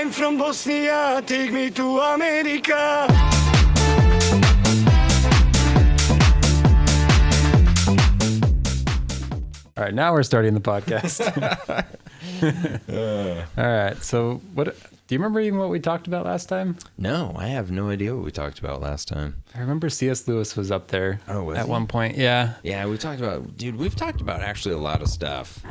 I'm from Bosnia, take me to America. All right, now we're starting the podcast. All right, so what do you remember even what we talked about last time? No, I have no idea what we talked about last time. I remember C.S. Lewis was up there Was he? one point. Yeah. Yeah, we've talked about actually a lot of stuff,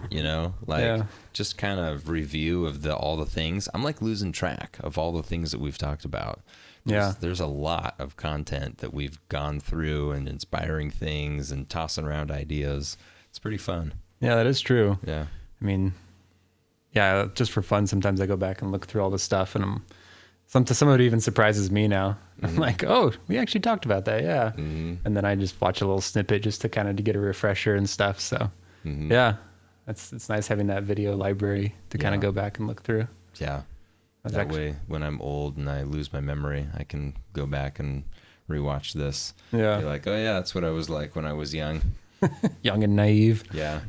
just kind of review of all the things. I'm like losing track of all the things that we've talked about. There's a lot of content that we've gone through and inspiring things and tossing around ideas. It's pretty fun. Yeah, that is true. Yeah. I mean, yeah, just for fun, sometimes I go back and look through all this stuff, and some of it even surprises me now. Mm-hmm. I'm like, oh, we actually talked about that, yeah. Mm-hmm. And then I just watch a little snippet just to kind of get a refresher and stuff. So, yeah, it's nice having that video library to kind of go back and look through. Yeah. That way, when I'm old and I lose my memory, I can go back and rewatch this. Yeah. Be like, oh, yeah, that's what I was like when I was young. Young and naive. Yeah.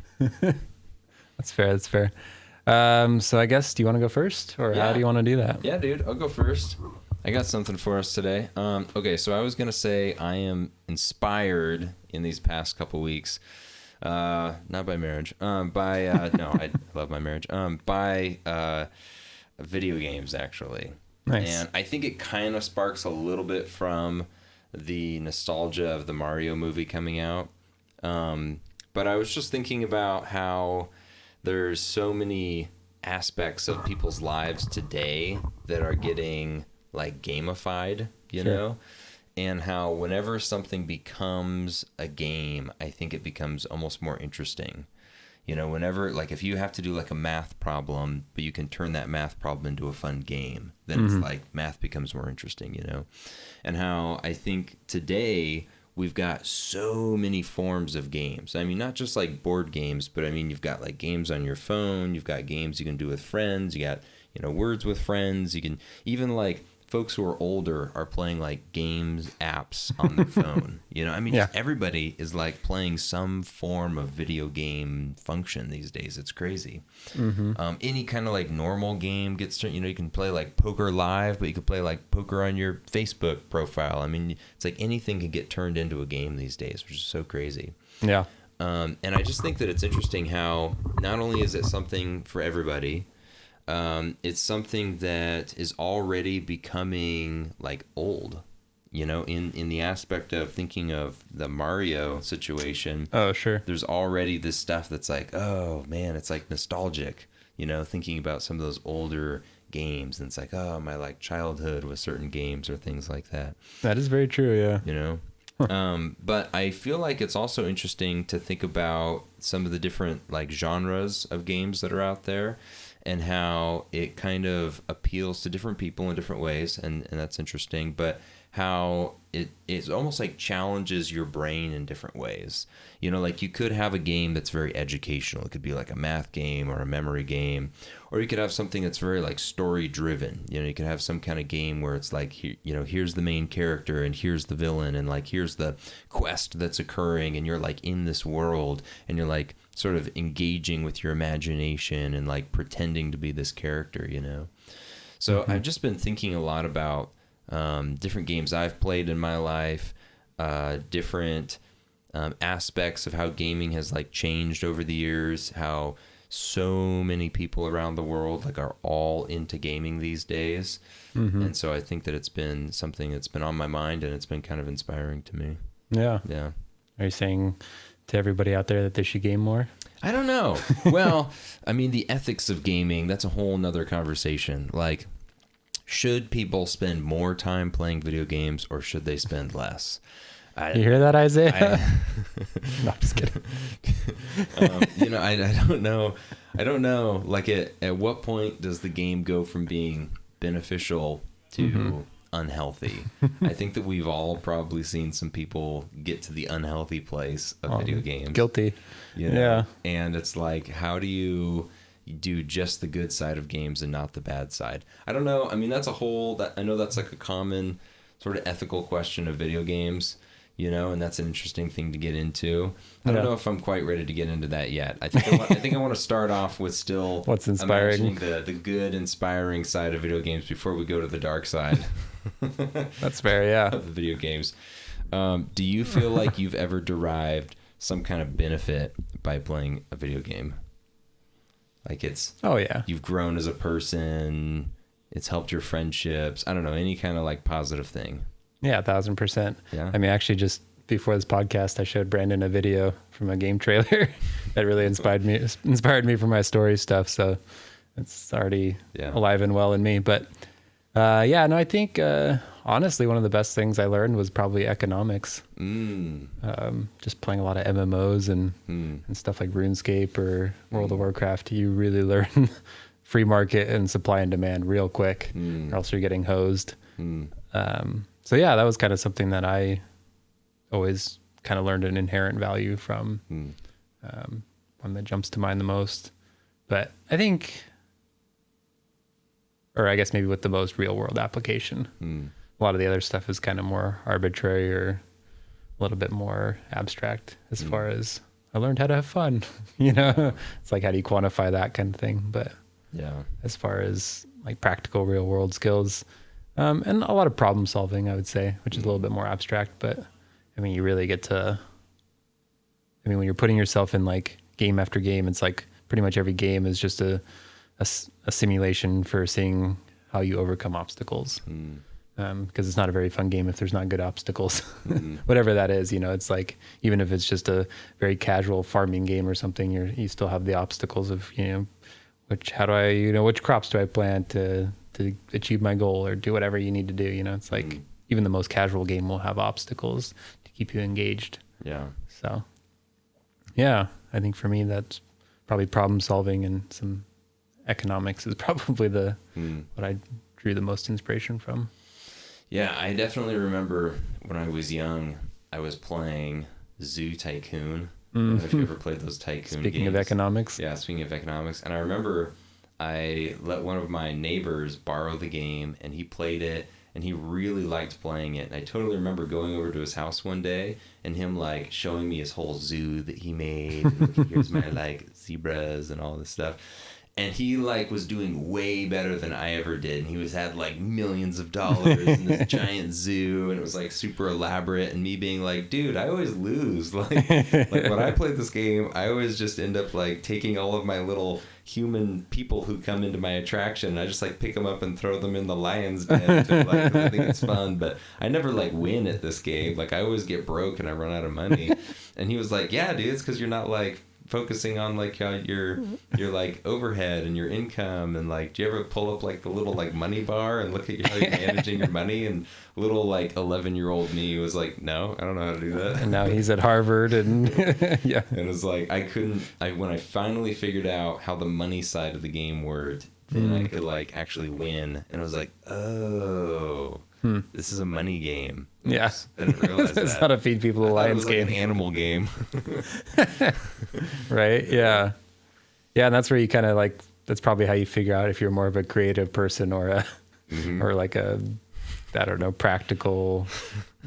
That's fair. So I guess, do you want to go first, or how do you want to do that? Yeah, dude, I'll go first. I got something for us today. Okay, so I was going to say I am inspired in these past couple weeks, not by marriage, no, I love my marriage, by video games, actually. Nice. And I think it kind of sparks a little bit from the nostalgia of the Mario movie coming out. But I was just thinking about how there's so many aspects of people's lives today that are getting like gamified, you know, and how whenever something becomes a game, I think it becomes almost more interesting. You know, whenever, like, if you have to do like a math problem, but you can turn that math problem into a fun game, then it's like math becomes more interesting, you know, and how I think today we've got so many forms of games. I mean, not just like board games, but I mean, you've got like games on your phone. You've got games you can do with friends. You got, words with friends. You can even like folks who are older are playing like games apps on their phone. I mean, just everybody is like playing some form of video game function these days. It's crazy. Any kind of like normal game gets turned, you can play like poker live, but you can play like poker on your Facebook profile. I mean, it's like anything can get turned into a game these days, which is so crazy. Yeah. And I just think that it's interesting how not only is it something for everybody, it's something that is already becoming like old, in the aspect of thinking of the Mario situation. Oh, sure. There's already this stuff that's like, oh man, it's like nostalgic, thinking about some of those older games. And it's like, oh, my like childhood with certain games or things like that. That is very true. Yeah. But I feel like it's also interesting to think about some of the different like genres of games that are out there, and how it kind of appeals to different people in different ways, and that's interesting, but how it's almost like challenges your brain in different ways. Like you could have a game that's very educational. It could be like a math game or a memory game, or you could have something that's very like story driven. You could have some kind of game where it's like, here's the main character and here's the villain and like here's the quest that's occurring, and you're like in this world and you're like sort of engaging with your imagination and like pretending to be this character, So I've just been thinking a lot about different games I've played in my life, different aspects of how gaming has like changed over the years, how so many people around the world like are all into gaming these days. And so I think that it's been something that's been on my mind, and it's been kind of inspiring to me. Yeah. Yeah. Are you saying to everybody out there that they should game more? I don't know. Well, I mean, the ethics of gaming, that's a whole nother conversation. Like, should people spend more time playing video games, or should they spend less? You hear that, Isaiah? No, I'm just kidding. I don't know. I don't know. Like, at what point does the game go from being beneficial to unhealthy? I think that we've all probably seen some people get to the unhealthy place of video games. Guilty. Yeah. And it's like, how do you do just the good side of games and not the bad side? I don't know. I mean, I know that's like a common sort of ethical question of video games. and that's an interesting thing to get into. I don't know if I'm quite ready to get into that yet. I think I want to start off with still what's inspiring, imagining the good, inspiring side of video games before we go to the dark side. That's fair, yeah. Of the video games. Do you feel like you've ever derived some kind of benefit by playing a video game? Like you've grown as a person, it's helped your friendships, I don't know, any kind of like positive thing. Yeah, 1,000%. Yeah. I mean, actually, just before this podcast, I showed Brandon a video from a game trailer that really inspired me for my story stuff. So it's already alive and well in me. But I think honestly, one of the best things I learned was probably economics. Just playing a lot of MMOs and stuff like RuneScape or World of Warcraft. You really learn free market and supply and demand real quick, or else you're getting hosed. So yeah, that was kind of something that I always kind of learned an inherent value from. One that jumps to mind the most. But I think, or I guess maybe with the most real world application, a lot of the other stuff is kind of more arbitrary or a little bit more abstract as far as I learned how to have fun. It's like, how do you quantify that kind of thing? But as far as like practical real world skills, and a lot of problem solving, I would say, which is a little bit more abstract, but I mean, you really get to, when you're putting yourself in like game after game, it's like pretty much every game is just a simulation for seeing how you overcome obstacles. Because it's not a very fun game if there's not good obstacles, whatever that is, it's like, even if it's just a very casual farming game or something, you still have the obstacles of, which crops do I plant to achieve my goal or do whatever you need to do. It's like even the most casual game will have obstacles to keep you engaged. Yeah. So yeah, I think for me, that's probably problem solving, and some economics is probably what I drew the most inspiration from. Yeah. I definitely remember when I was young, I was playing Zoo Tycoon. I don't know if you ever played those Tycoon Speaking games. of economics. Yeah. Speaking of economics. And I remember I let one of my neighbors borrow the game, and he played it, and he really liked playing it. And I totally remember going over to his house one day and him like showing me his whole zoo that he made. And, here's my like zebras and all this stuff. And he like was doing way better than I ever did. And he had like millions of dollars in this giant zoo, and it was like super elaborate. And me being like, dude, I always lose. Like when I play this game, I always just end up like taking all of my little human people who come into my attraction, and I just like pick them up and throw them in the lion's den to, like, 'cause I think it's fun. But I never like win at this game. Like I always get broke and I run out of money. And he was like, yeah, dude, it's because you're not like focusing on like how your like overhead and your income, and like, do you ever pull up like the little like money bar and look at how you're managing your money? And little like 11-year-old me was like, no, I don't know how to do that. And now he's at Harvard, and yeah. And it was like when I finally figured out how the money side of the game worked, then I could like actually win. And I was like, oh, this is a money game. Yeah. I didn't realize it's that. not a feed people the lions game. Like an animal game. Right. Yeah. Yeah. And that's where you kind of like, that's probably how you figure out if you're more of a creative person or or like a, I don't know, practical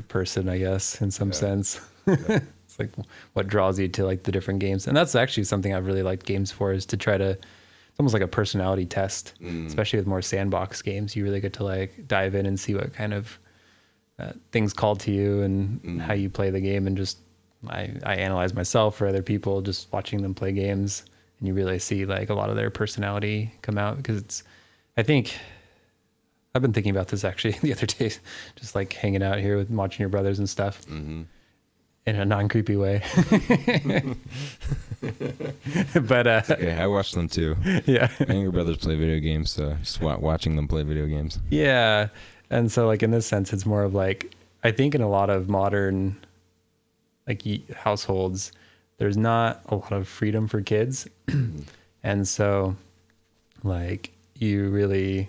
person, I guess, in some sense. It's like what draws you to like the different games. And that's actually something I've really liked games for, is to try to, it's almost like a personality test, especially with more sandbox games. You really get to like dive in and see what kind of things call to you and how you play the game. And just, I analyze myself or other people just watching them play games, and you really see like a lot of their personality come out, because it's, I think, I've been thinking about this actually the other day, just like hanging out here with watching your brothers and stuff in a non-creepy way. But okay, I watch them too. Yeah. My younger brothers play video games, so just watching them play video games. Yeah. And so like in this sense, it's more of like, I think in a lot of modern like households, there's not a lot of freedom for kids. And so like you really,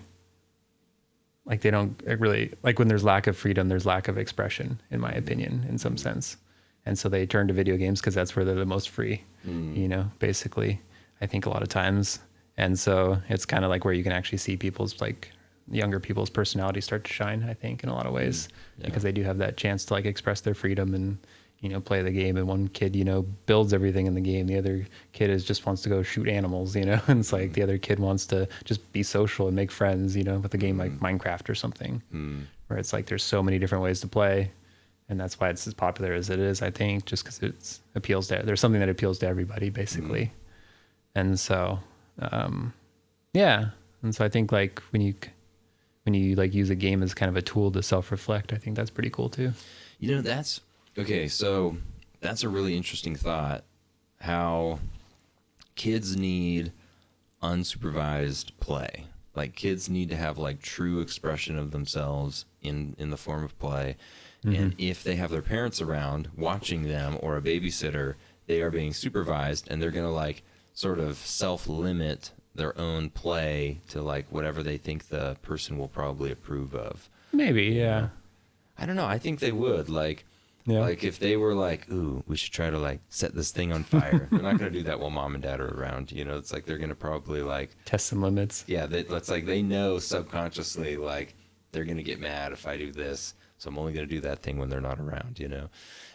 like they don't really, like when there's lack of freedom, there's lack of expression, in my opinion, in some sense. And so they turn to video games because that's where they're the most free, you know, basically, I think a lot of times. And so it's kind of like where you can actually see people's like younger people's personalities start to shine, I think, in a lot of ways, because they do have that chance to like express their freedom and, you know, play the game. And one kid, you know, builds everything in the game. The other kid just wants to go shoot animals, you know, and it's like the other kid wants to just be social and make friends, you know, with a game like Minecraft or something, where it's like there's so many different ways to play. And that's why it's as popular as it is, I think, just because there's something that appeals to everybody, basically. And so, yeah. And so I think like when you like use a game as kind of a tool to self-reflect, I think that's pretty cool too. You know, that's okay. So that's a really interesting thought, how kids need unsupervised play. Like kids need to have like true expression of themselves in the form of play. And if they have their parents around watching them or a babysitter, they are being supervised, and they're going to like sort of self-limit their own play to like whatever they think the person will probably approve of. Maybe, yeah. I don't know. I think they would like if they were like, ooh, we should try to like set this thing on fire. They're not going to do that while mom and dad are around. You know, it's like they're going to probably like test some limits. Yeah. That's like, they know subconsciously, like they're going to get mad if I do this. So I'm only going to do that thing when they're not around, you know?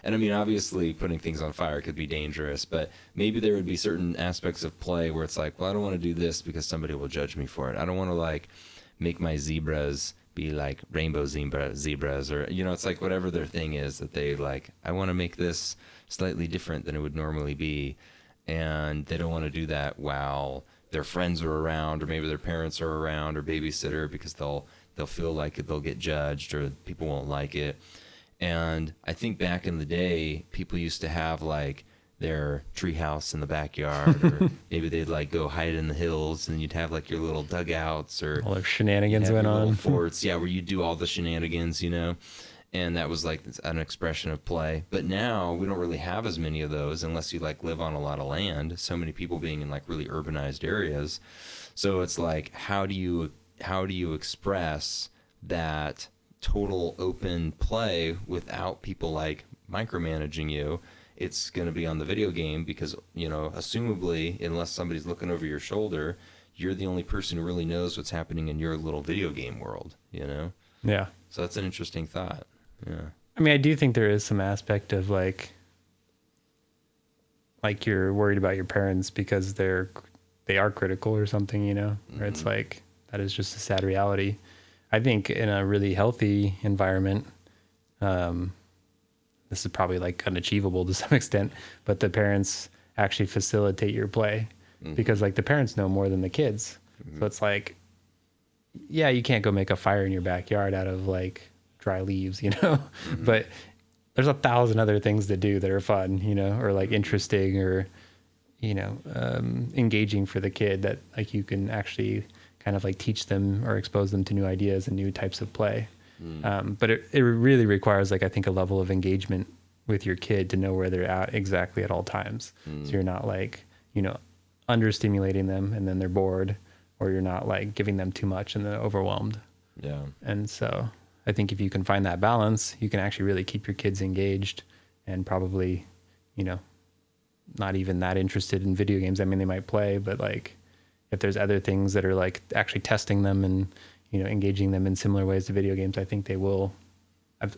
And I mean, obviously putting things on fire could be dangerous, but maybe there would be certain aspects of play where it's like, well, I don't want to do this because somebody will judge me for it. I don't want to like make my zebras be like rainbow zebras, or, you know, it's like whatever their thing is that they like, I want to make this slightly different than it would normally be. And they don't want to do that while their friends are around, or maybe their parents are around, or babysitter, because they'll feel like they'll get judged or people won't like it. And I think back in the day, people used to have like their treehouse in the backyard, or maybe they'd like go hide in the hills, and you'd have like your little dugouts, or all the shenanigans went on. Forts, yeah, where you do all the shenanigans, you know. And that was like an expression of play. But now we don't really have as many of those unless you like live on a lot of land. So many people being in like really urbanized areas. So it's like, how do you express that total open play without people like micromanaging you? It's going to be on the video game because, you know, assumably, unless somebody's looking over your shoulder, you're the only person who really knows what's happening in your little video game world, you know? Yeah. So that's an interesting thought. Yeah. I mean, I do think there is some aspect of like you're worried about your parents because they are critical or something, you know, where it's like, that is just a sad reality. I think in a really healthy environment, this is probably like unachievable to some extent, but the parents actually facilitate your play because like the parents know more than the kids. So it's like, yeah, you can't go make a fire in your backyard out of like dry leaves, you know, but there's 1,000 other things to do that are fun, you know, or like interesting or, you know, engaging for the kid that like you can actually kind of like teach them or expose them to new ideas and new types of play. But it really requires like, I think, a level of engagement with your kid to know where they're at exactly at all times. So you're not like, you know, understimulating them and then they're bored, or you're not like giving them too much and they're overwhelmed. Yeah. And so I think if you can find that balance, you can actually really keep your kids engaged and probably, you know, not even that interested in video games. I mean, they might play, but like if there's other things that are like actually testing them and, you know, engaging them in similar ways to video games, I think they will.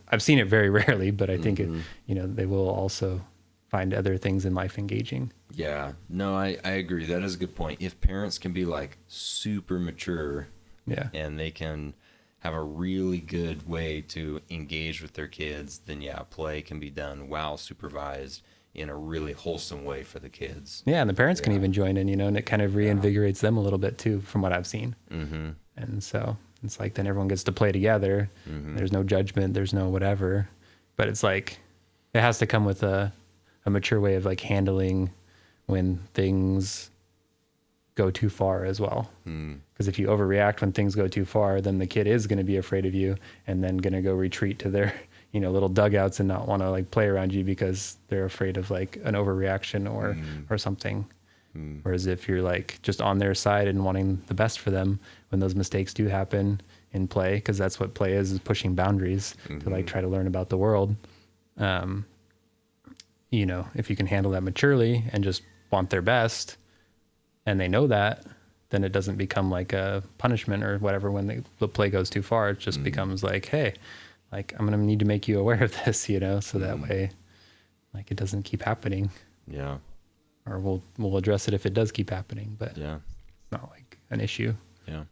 I've seen it very rarely, but I think it, you know, they will also find other things in life engaging. Yeah, no, I agree. That is a good point. If parents can be like super mature, Yeah. and they can have a really good way to engage with their kids, then yeah, play can be done while supervised in a really wholesome way for the kids. Yeah, and the parents can even join in, you know, and it kind of reinvigorates them a little bit too, from what I've seen. And so it's like then everyone gets to play together. There's no judgment, there's no whatever, but it's like it has to come with a mature way of like handling when things go too far as well. Because if you overreact when things go too far, then the kid is going to be afraid of you and then going to go retreat to their, you know, little dugouts and not want to like play around you because they're afraid of like an overreaction or something. Whereas if you're like just on their side and wanting the best for them when those mistakes do happen in play, because that's what play is pushing boundaries to like try to learn about the world. You know, if you can handle that maturely and just want their best and they know that, then it doesn't become like a punishment or whatever when the play goes too far. It just becomes like, hey, like I'm going to need to make you aware of this, so that way like it doesn't keep happening. Yeah. Or we'll address it if it does keep happening, but Yeah. it's not like an issue. Yeah.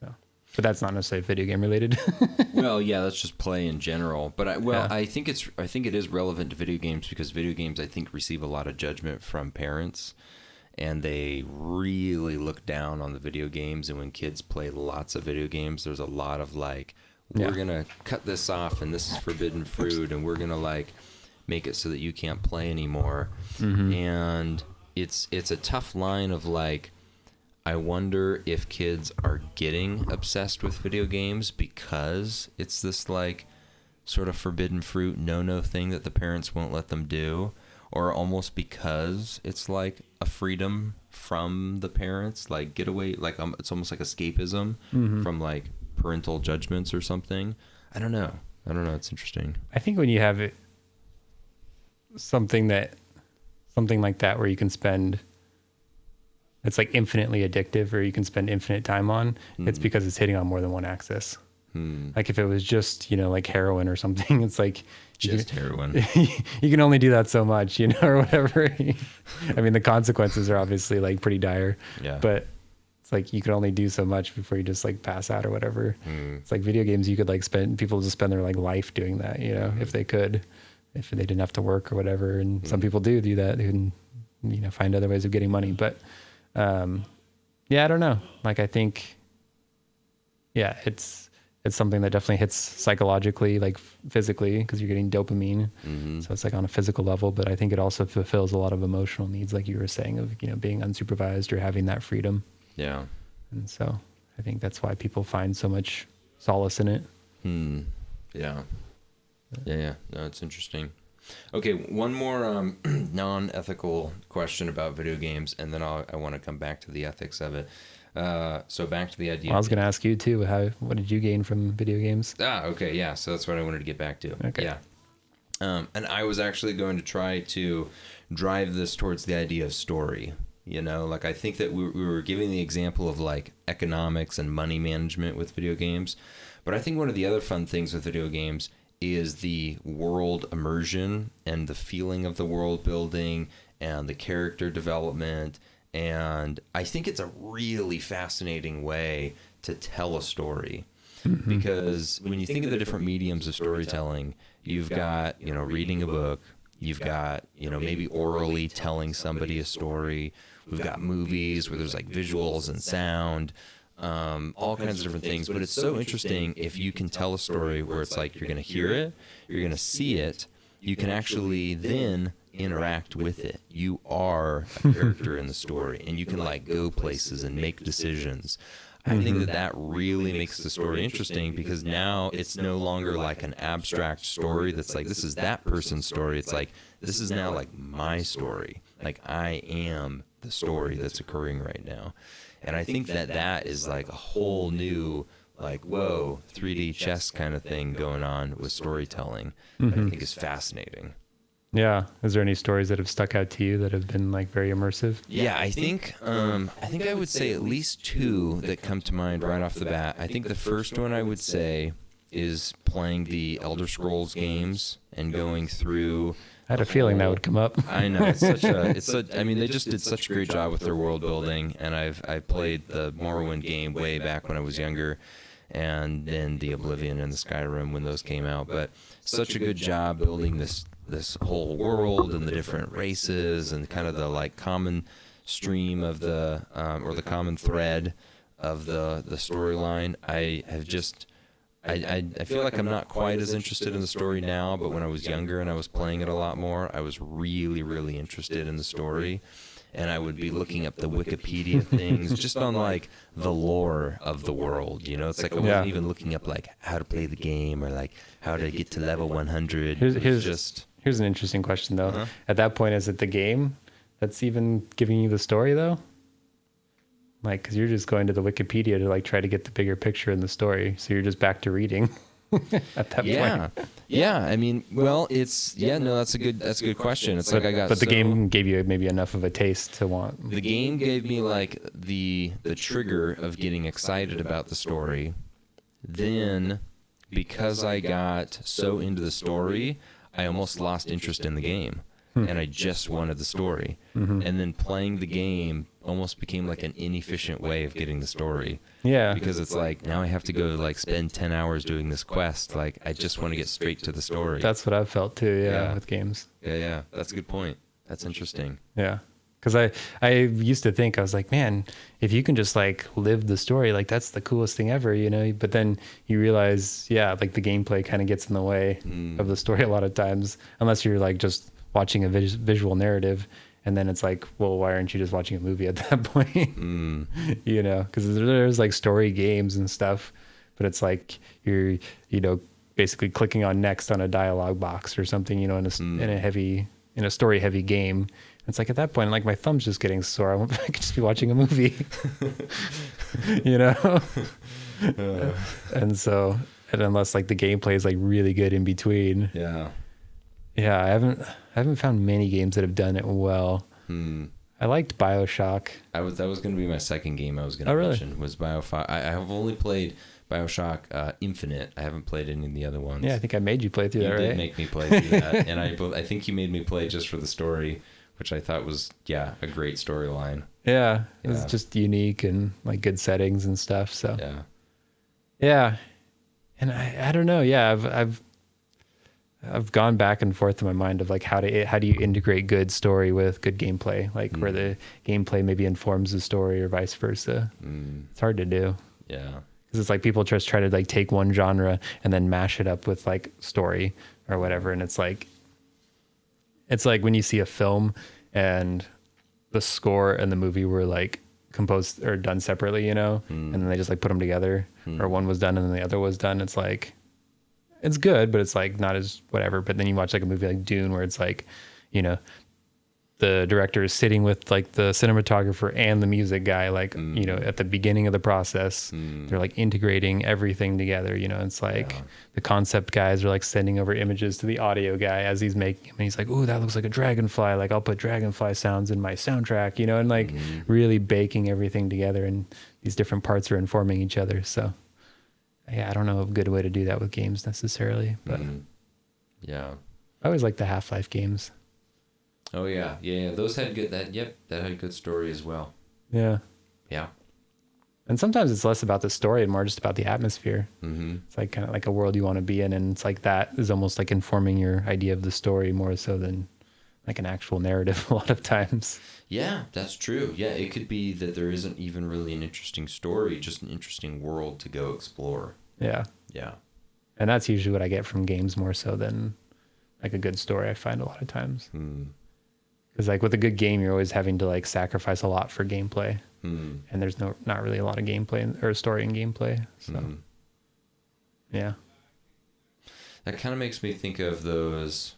So, but that's not necessarily video game related. Well, yeah, that's just play in general. But I think it is relevant to video games because video games I think receive a lot of judgment from parents, and they really look down on the video games. And when kids play lots of video games, there's a lot of like, we're gonna cut this off, and this is forbidden fruit, and we're gonna like make it so that you can't play anymore. And it's a tough line of like, I wonder if kids are getting obsessed with video games because it's this like sort of forbidden fruit no thing that the parents won't let them do, or almost because it's like a freedom from the parents, like get away, like it's almost like escapism from like parental judgments or something. I don't know. It's interesting. I think when you have it, something like that where you can spend, it's like infinitely addictive, or you can spend infinite time on, it's because it's hitting on more than one axis. Like if it was just, like heroin or something, it's like just heroin. You can only do that so much, or whatever. I mean, the consequences are obviously like pretty dire, but it's like you can only do so much before you just like pass out or whatever. It's like video games, you could like people just spend their like life doing that, if they could, if they didn't have to work or whatever. And some people do that and, find other ways of getting money. But I don't know. Like, I think, it's something that definitely hits psychologically, like physically, because you're getting dopamine. So it's like on a physical level, but I think it also fulfills a lot of emotional needs, like you were saying, of, being unsupervised or having that freedom. Yeah. And so I think that's why people find so much solace in it. Yeah. No, it's interesting. Okay, one more non-ethical question about video games, and then I want to come back to the ethics of it. So back to the idea. Well, I was going to ask you too. What did you gain from video games? Okay, yeah. So that's what I wanted to get back to. Okay. Yeah. And I was actually going to try to drive this towards the idea of story. Like I think that we were giving the example of like economics and money management with video games, but I think one of the other fun things with video games is the world immersion and the feeling of the world building and the character development. And I think it's a really fascinating way to tell a story, because when you think of the different mediums of storytelling, you've got, reading a book, you've got, maybe orally telling somebody a story. We've got movies where there's like visuals and sound, all kinds of different things. But it's so interesting if you can tell a story where it's like you're going to hear it, you're going to see it, you can actually then interact with it. You are a character in the story, and you can like go places and make decisions. I think that really makes the story interesting, because now it's no longer like an abstract story that's like, this is that person's story. It's like, this is now like my story. Like I am the story that's occurring right now. And I think that is like a whole new, like, whoa, 3D chess kind of thing going on with storytelling that I think is fascinating. Yeah. Is there any stories that have stuck out to you that have been like very immersive? Yeah, I think I would say at least two that come to mind right off the bat. I think the first one I would say is playing the Elder Scrolls games and going through. I had a feeling that would come up. I know, I mean, they just did such a great job with their world building, and I played the Morrowind game way back when I was younger, and then the Oblivion and the Skyrim when those came out. But such a good job building this whole world and the different races and kind of the like common stream of the or the common thread of the storyline. I feel like I'm not quite as interested in the story now, but when I was younger and I was playing it a lot more, I was really, really interested in the story. And I would be looking up the Wikipedia things just on like the lore of the world. It's like I wasn't even looking up like how to play the game or like how to get to level 100. Here's an interesting question though. At that point, is it the game that's even giving you the story though? Like, because you're just going to the Wikipedia to like try to get the bigger picture in the story, so you're just back to reading at that point. Yeah, I mean, well, it's no, that's a good question. It's like I got, But the game gave you maybe enough of a taste to want. the game gave me like the trigger of getting excited about the story. Then, because I got so into the story, I almost lost interest in the game. And I just wanted the story. And then playing the game almost became like an inefficient way of getting the story. Yeah. Because it's like, now I have to go like spend 10 hours doing this quest. Like, I just want to get straight to the story. That's what I've felt too, Yeah. with games. Yeah. That's a good point. That's interesting. Yeah. Because I used to think, I was like, man, if you can just like live the story, like that's the coolest thing ever, you know? But then you realize, yeah, like the gameplay kind of gets in the way of the story a lot of times, unless you're like just watching a visual narrative. And then it's like, well, why aren't you just watching a movie at that point? You know, because there's like story games and stuff, but it's like you're, you know, basically clicking on next on a dialogue box or something, you know, in a story heavy game. It's like at that point, like my thumb's just getting sore. I could just be watching a movie, you know? And so, and unless like the gameplay is like really good in between. Yeah. Yeah, I haven't found many games that have done it well. I liked BioShock. That was going to be my second game I was going to mention was BioShock. I have only played BioShock Infinite. I haven't played any of the other ones. Yeah, I think I made you play through that, right? You did make me play through that. And I think you made me play just for the story, which I thought was, a great storyline. Yeah, it was just unique and like good settings and stuff. So yeah. And I don't know. Yeah, I've gone back and forth in my mind of like how do you integrate good story with good gameplay, like where the gameplay maybe informs the story or vice versa. It's hard to do. Yeah. Because it's like people just try to like take one genre and then mash it up with like story or whatever, and it's like when you see a film and the score and the movie were like composed or done separately, you know, and then they just like put them together, or one was done and then the other was done. It's like, it's good, but it's like not as whatever. But then you watch like a movie like Dune, where it's like, you know, the director is sitting with like the cinematographer and the music guy, like, you know, at the beginning of the process, they're like integrating everything together. You know, it's like the concept guys are like sending over images to the audio guy as he's making them. And he's like, oh, that looks like a dragonfly. Like I'll put dragonfly sounds in my soundtrack, you know, and like really baking everything together, and these different parts are informing each other. So yeah, I don't know a good way to do that with games necessarily, but yeah, I always like the Half-Life games. Oh yeah. Those had good. That had good story as well. Yeah. Yeah. And sometimes it's less about the story and more just about the atmosphere. It's like kind of like a world you want to be in, and it's like that is almost like informing your idea of the story more so than like an actual narrative a lot of times. Yeah, that's true. Yeah, it could be that there isn't even really an interesting story, just an interesting world to go explore. Yeah. Yeah. And that's usually what I get from games more so than like a good story, I find a lot of times. Because like with a good game, you're always having to like sacrifice a lot for gameplay. And there's not really a lot of gameplay or story in gameplay. So yeah. That kind of makes me think of those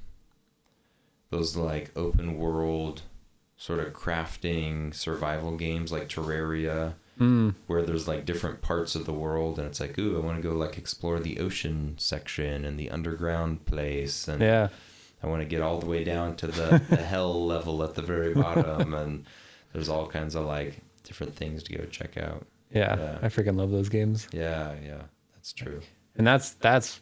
like open world sort of crafting survival games like Terraria, where there's like different parts of the world, and it's like, ooh, I want to go like explore the ocean section and the underground place, and I want to get all the way down to the hell level at the very bottom, and there's all kinds of like different things to go check out. Yeah. I freaking love those games. Yeah, that's true. And that's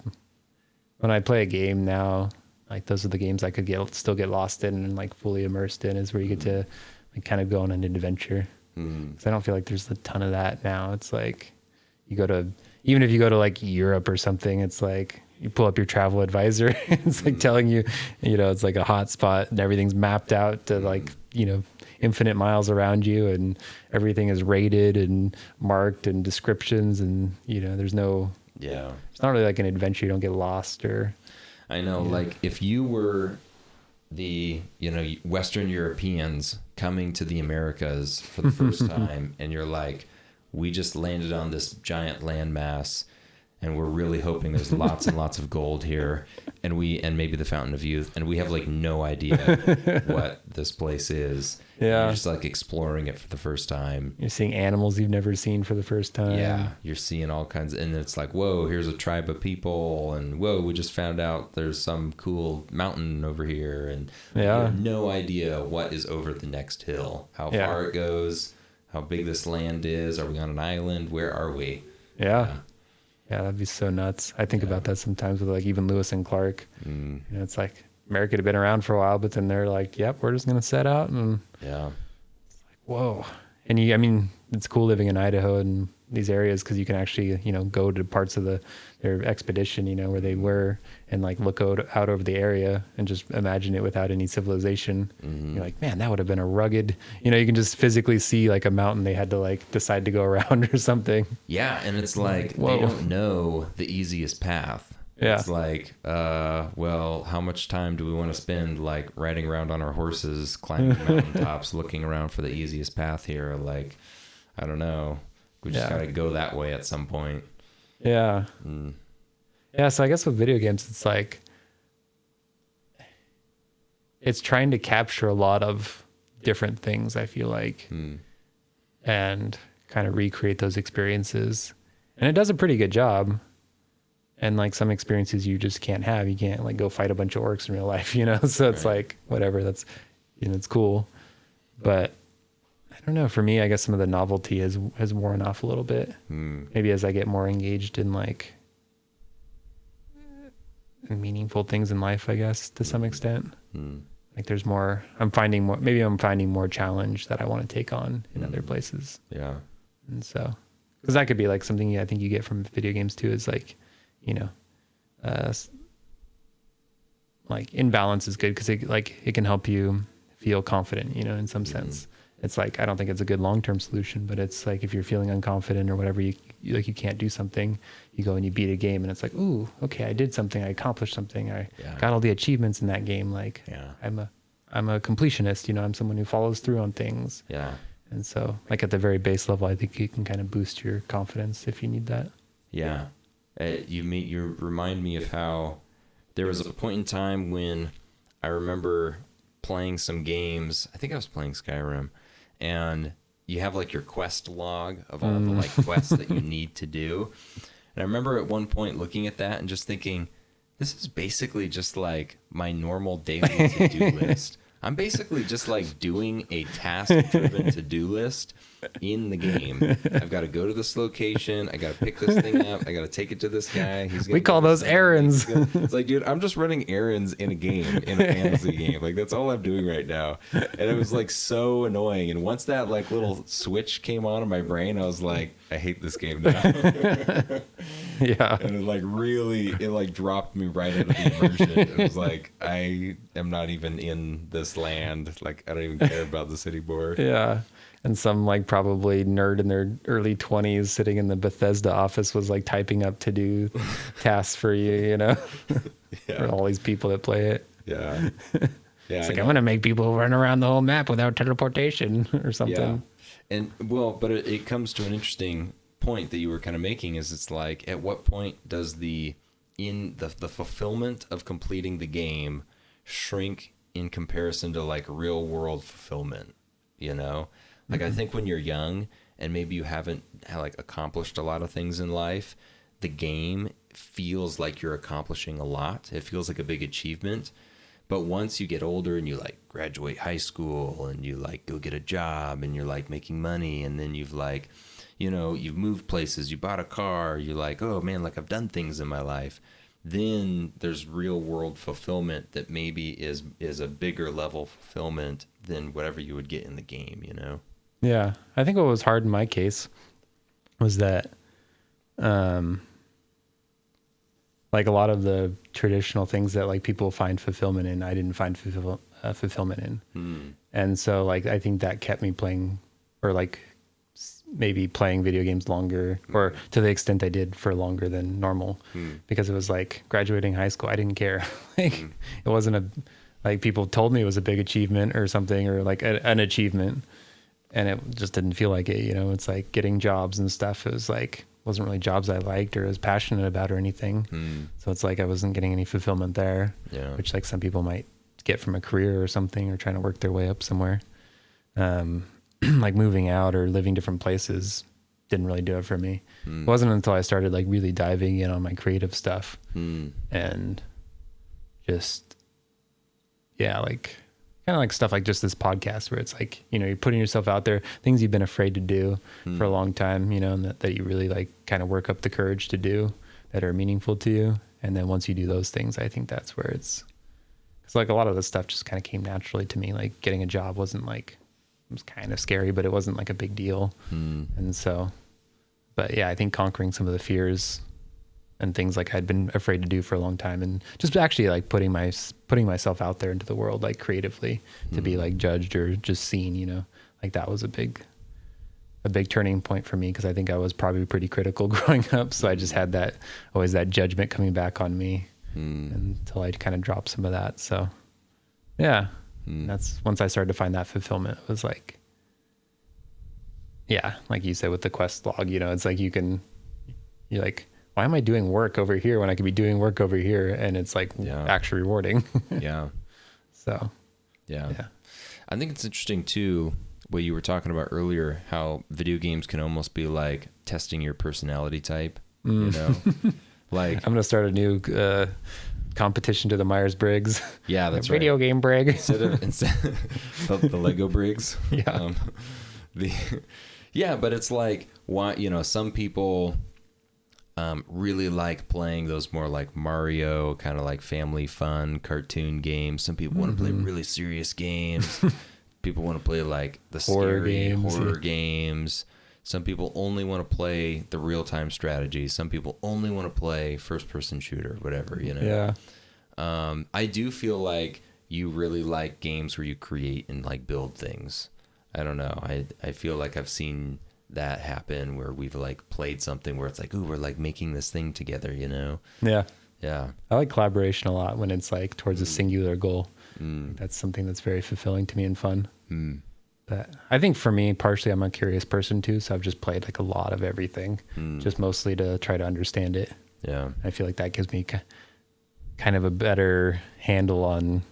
when I play a game now, like those are the games I could still get lost in and like fully immersed in, is where you get to like kind of go on an adventure. Because I don't feel like there's a ton of that now. It's like even if you go to like Europe or something, it's like you pull up your travel advisor, it's like telling you, you know, it's like a hot spot and everything's mapped out to like, you know, infinite miles around you, and everything is rated and marked and descriptions, and you know, it's not really like an adventure. You don't get lost or. I know, like if you were the, you know, Western Europeans coming to the Americas for the first time, and you're like, we just landed on this giant landmass, and we're really hoping there's lots and lots of gold here, and maybe the Fountain of Youth, and we have like no idea what this place is, Yeah. You're just like exploring it for the first time. You're seeing animals you've never seen for the first time. Yeah, you're seeing all kinds and it's like, whoa, here's a tribe of people, and whoa, we just found out there's some cool mountain over here, and you have no idea what is over the next hill, how far it goes, how big this land is. Are we on an island? Where are we? Yeah, that'd be so nuts. I think about that sometimes with like even Lewis and Clark. You know, it's like America had been around for a while, but then they're like, yep, we're just gonna set out, and it's like, whoa. And I mean, it's cool living in Idaho and these areas because you can actually, you know, go to parts of their expedition, you know, where they were, and like look out over the area and just imagine it without any civilization. You're like, man, that would have been a rugged, you know, you can just physically see like a mountain they had to like decide to go around or something. Yeah, and it's like, they don't know the easiest path. Yeah. It's like, well, how much time do we want to spend like riding around on our horses, climbing mountaintops, looking around for the easiest path here? Like, I don't know. We just gotta go that way at some point. Yeah. Yeah, so I guess with video games, it's like, it's trying to capture a lot of different things, I feel like, and kind of recreate those experiences. And it does a pretty good job. And like some experiences you just can't have. You can't like go fight a bunch of orcs in real life, you know? So it's like, whatever, that's, you know, it's cool. But I don't know, for me, I guess some of the novelty has worn off a little bit. Maybe as I get more engaged in like meaningful things in life, I guess, to some extent. Like there's more, I'm finding more challenge that I want to take on in other places. Yeah. And so, because that could be like something I think you get from video games too, is like, you know, like imbalance is good because it can help you feel confident, you know, in some sense. It's like, I don't think it's a good long-term solution, but it's like if you're feeling unconfident or whatever, you can't do something, you go and you beat a game and it's like, ooh, okay, I did something, I accomplished something, I got all the achievements in that game. Like I'm a completionist, you know, I'm someone who follows through on things. Yeah. And so like at the very base level, I think you can kind of boost your confidence if you need that. Yeah. You remind me of how there was a point in time when I remember playing some games. I think I was playing Skyrim, and you have like your quest log of all the like quests that you need to do. And I remember at one point looking at that and just thinking, this is basically just like my normal daily to-do list. I'm basically just like doing a task-driven to-do list in the game. I've got to go to this location. I got to pick this thing up. I got to take it to this guy. We call those errands. It's like, dude, I'm just running errands in a game, in a fantasy game. Like, that's all I'm doing right now. And it was like so annoying. And once that like little switch came on in my brain, I was like, I hate this game now. Yeah. And it like really, it like dropped me right out of the immersion. It was like, I am not even in this land. Like, I don't even care about this anymore. Yeah. And some like probably nerd in their early 20s sitting in the Bethesda office was like typing up to do tasks for you know, for all these people that play it. Yeah. Yeah. It's like, I'm going to make people run around the whole map without teleportation or something. Yeah. And well, but it comes to an interesting point that you were kind of making is it's like, at what point does the fulfillment of completing the game shrink in comparison to like real world fulfillment, you know? Like, I think when you're young and maybe you haven't like accomplished a lot of things in life, the game feels like you're accomplishing a lot. It feels like a big achievement. But once you get older and you like graduate high school and you like go get a job and you're like making money, and then you've like, you know, you've moved places, you bought a car, you're like, oh man, like I've done things in my life. Then there's real world fulfillment that maybe is a bigger level fulfillment than whatever you would get in the game, you know? Yeah. I think what was hard in my case was that, like a lot of the traditional things that like people find fulfillment in, I didn't find fulfillment in. And so like, I think that kept me playing, or like maybe playing video games longer, or to the extent I did for longer than normal, because it was like graduating high school. I didn't care. Like it wasn't like people told me it was a big achievement or something, or like an achievement. And it just didn't feel like it, you know. It's like getting jobs and stuff. It was like, wasn't really jobs I liked or was passionate about or anything. So it's like I wasn't getting any fulfillment there, which like some people might get from a career or something, or trying to work their way up somewhere. Like moving out or living different places didn't really do it for me. It wasn't until I started like really diving in on my creative stuff and just, yeah, like kind of like stuff like just this podcast where it's like, you know, you're putting yourself out there, things you've been afraid to do for a long time, you know, and that you really like kind of work up the courage to do that are meaningful to you. And then once you do those things, I think that's where it's like a lot of the stuff just kind of came naturally to me. Like getting a job wasn't like, it was kind of scary, but it wasn't like a big deal. And so, but yeah, I think conquering some of the fears and things like I'd been afraid to do for a long time, and just actually like putting myself out there into the world, like creatively to be like judged or just seen, you know, like that was a big turning point for me. Cause I think I was probably pretty critical growing up. So I just had always that judgment coming back on me until I kind of dropped some of that. So yeah. That's once I started to find that fulfillment, it was like, yeah, like you said with the quest log, you know, it's like you're like, why am I doing work over here when I could be doing work over here? And it's like actually rewarding. Yeah. So, yeah. I think it's interesting too, what you were talking about earlier, how video games can almost be like testing your personality type, you know, like I'm going to start a new, competition to the Myers-Briggs. Yeah, that's video right. game Brig. Instead the Lego Briggs. Yeah. But it's like, why, you know, some people really like playing those more like Mario kind of like family fun cartoon games. Some people want to play really serious games. People want to play like the scary horror games. Some people only want to play the real-time strategy. Some people only want to play first-person shooter, whatever, you know. Yeah. I do feel like you really like games where you create and like build things. I don't know. I feel like I've seen that happen where we've like played something where it's like, ooh, we're like making this thing together, you know. Yeah. Yeah. I like collaboration a lot when it's like towards a singular goal. That's something that's very fulfilling to me and fun. But I think for me, partially, I'm a curious person too. So I've just played like a lot of everything, just mostly to try to understand it. Yeah. I feel like that gives me kind of a better handle on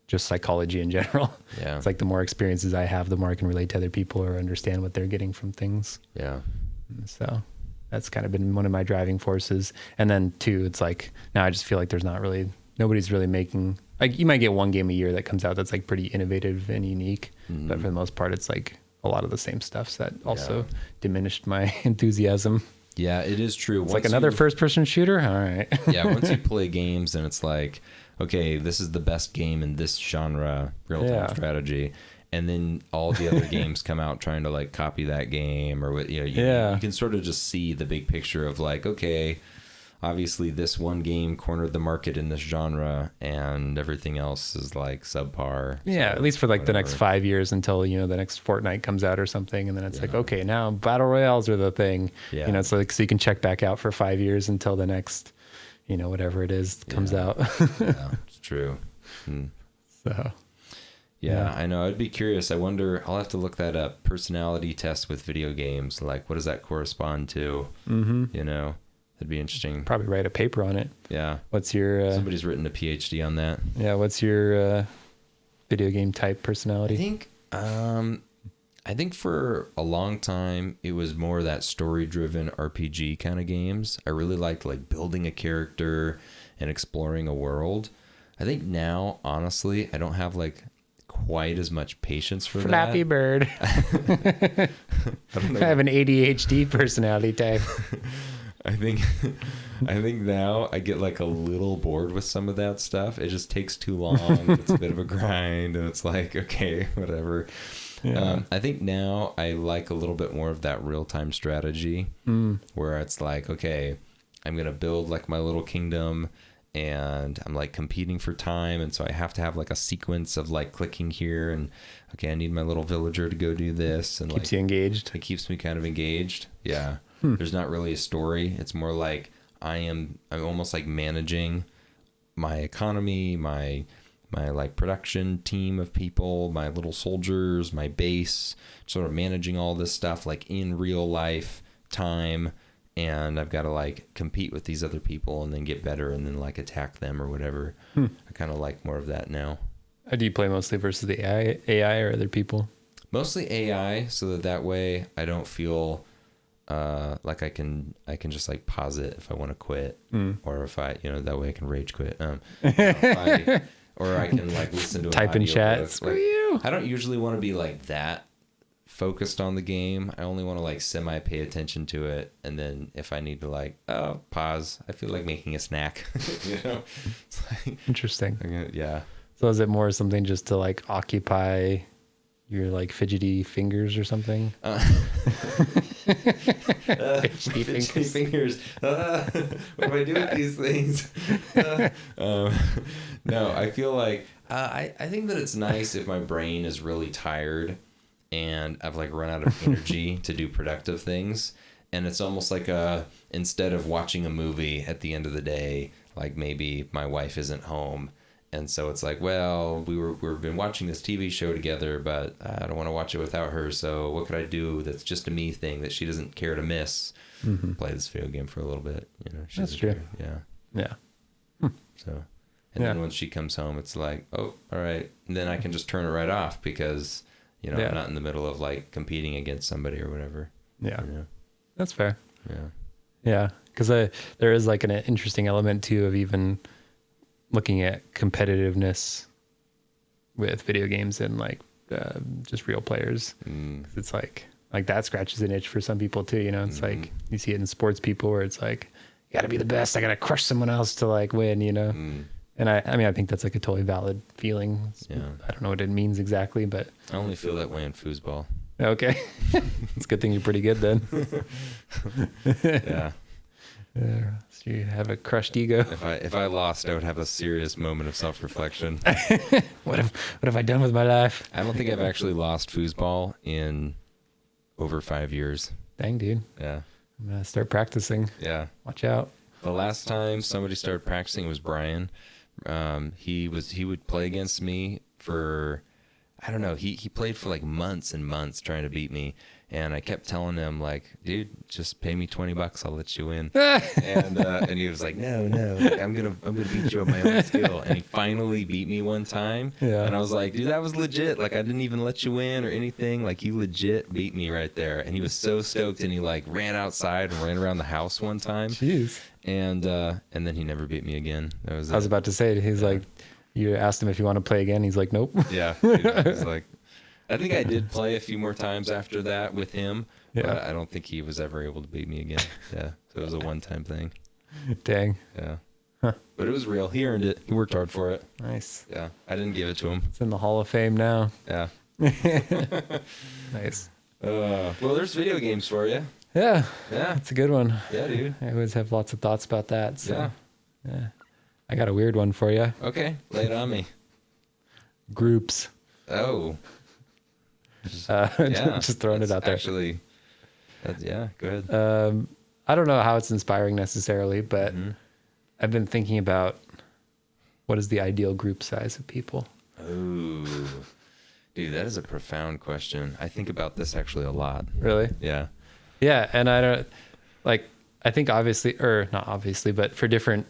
just psychology in general. Yeah. It's like the more experiences I have, the more I can relate to other people or understand what they're getting from things. Yeah. So that's kind of been one of my driving forces. And then two, it's like, now I just feel like nobody's really making, like you might get one game a year that comes out that's like pretty innovative and unique, but for the most part, it's like a lot of the same stuff that also diminished my enthusiasm. Yeah, it is true. It's like another first-person shooter? All right. Yeah, once you play games and it's like, okay, this is the best game in this genre, real-time strategy, and then all the other games come out trying to like copy that game or what, you can sort of just see the big picture of like, okay, obviously this one game cornered the market in this genre and everything else is like subpar. Yeah, at least for like the next 5 years until, you know, the next Fortnite comes out or something. And then it's like, okay, now battle royales are the thing. Yeah. You know, it's like, so you can check back out for 5 years until the next, you know, whatever it is comes out. Yeah, it's true. So. Yeah, I know. I'd be curious. I wonder, I'll have to look that up. Personality test with video games. Like, what does that correspond to? You know? That'd be interesting. Probably write a paper on it. Yeah. What's your... somebody's written a PhD on that. Yeah, what's your video game type personality? I think for a long time, it was more that story-driven RPG kind of games. I really liked like building a character and exploring a world. I think now, honestly, I don't have like quite as much patience for Flappy that. Bird. I have an ADHD personality type. I think now I get like a little bored with some of that stuff. It just takes too long. It's a bit of a grind and it's like, okay, whatever. Yeah. I think now I like a little bit more of that real-time strategy where it's like, okay, I'm going to build like my little kingdom and I'm like competing for time. And so I have to have like a sequence of like clicking here and okay, I need my little villager to go do this. And keeps you engaged. It keeps me kind of engaged. Yeah. There's not really a story. It's more like I'm almost like managing my economy, my like production team of people, my little soldiers, my base, sort of managing all this stuff like in real life time. And I've got to like compete with these other people and then get better and then like attack them or whatever. I kind of like more of that now. Do you play mostly versus the AI or other people? Mostly AI, so that way I don't feel like I can just like pause it if I want to quit, or if I that way I can rage quit. Or I can like listen to type in chat. Screw you. I don't usually want to be like that focused on the game. I only want to like semi pay attention to it, and then if I need to like pause, I feel like making a snack. It's like, Interesting. yeah. So is it more something just to like occupy your like fidgety fingers or something? Fidgety fingers. What do I do with these things? No, I feel like I think that it's nice if my brain is really tired and I've like run out of energy to do productive things, and it's almost like instead of watching a movie at the end of the day, like maybe my wife isn't home. And so it's like, well, we've been watching this TV show together, but I don't want to watch it without her. So what could I do that's just a me thing that she doesn't care to miss? Play this video game for a little bit. That's true. Yeah. Yeah. So, and then when she comes home, it's like, oh, all right. And then I can just turn it right off because, I'm not in the middle of like competing against somebody or whatever. Yeah. That's fair. Yeah. Yeah. Because there is like an interesting element too of even looking at competitiveness with video games and like just real players. 'Cause it's like that scratches an itch for some people too. It's like you see it in sports people where it's like, you gotta be the best. I gotta crush someone else to like win, And I mean, I think that's like a totally valid feeling. Yeah. I don't know what it means exactly, but I only feel that way in foosball. okay. It's a good thing you're pretty good then. Yeah. So you have a crushed ego. If I lost, I would have a serious moment of self-reflection. What have I done with my life? I don't think I've actually lost foosball in over 5 years. Dang, dude. Yeah. I'm gonna start practicing. Yeah. Watch out. The last time somebody started practicing was Brian. He would play against me for, I don't know, he played for like months and months trying to beat me. And I kept telling him like, dude, just pay me $20, I'll let you win. And he was like, no, like, I'm gonna beat you at my own skill. And he finally beat me one time. Yeah. And I was like, dude, that was legit. Like I didn't even let you win or anything. Like you legit beat me right there. And he was so stoked, and he like ran outside and ran around the house one time. Jeez. And then he never beat me again. That was I was about to say it. He's like, you asked him if you want to play again. He's like, nope. Yeah. He's like, I think I did play a few more times after that with him, but I don't think he was ever able to beat me again. Yeah. So it was a one-time thing. Dang. Yeah. Huh. But it was real. He earned it. He worked hard for it. Nice. Yeah. I didn't give it to him. It's in the Hall of Fame now. Yeah. Nice. Well, there's video games for you. Yeah. Yeah. That's a good one. Yeah, dude. I always have lots of thoughts about that. So. Yeah. I got a weird one for you. Okay. Lay it on me. Groups. Oh. Just throwing it out there. Actually, go ahead. I don't know how it's inspiring necessarily, but I've been thinking about what is the ideal group size of people. Oh, dude, that is a profound question. I think about this actually a lot. Really? Yeah. Yeah, and I don't I think obviously, or not obviously, but for different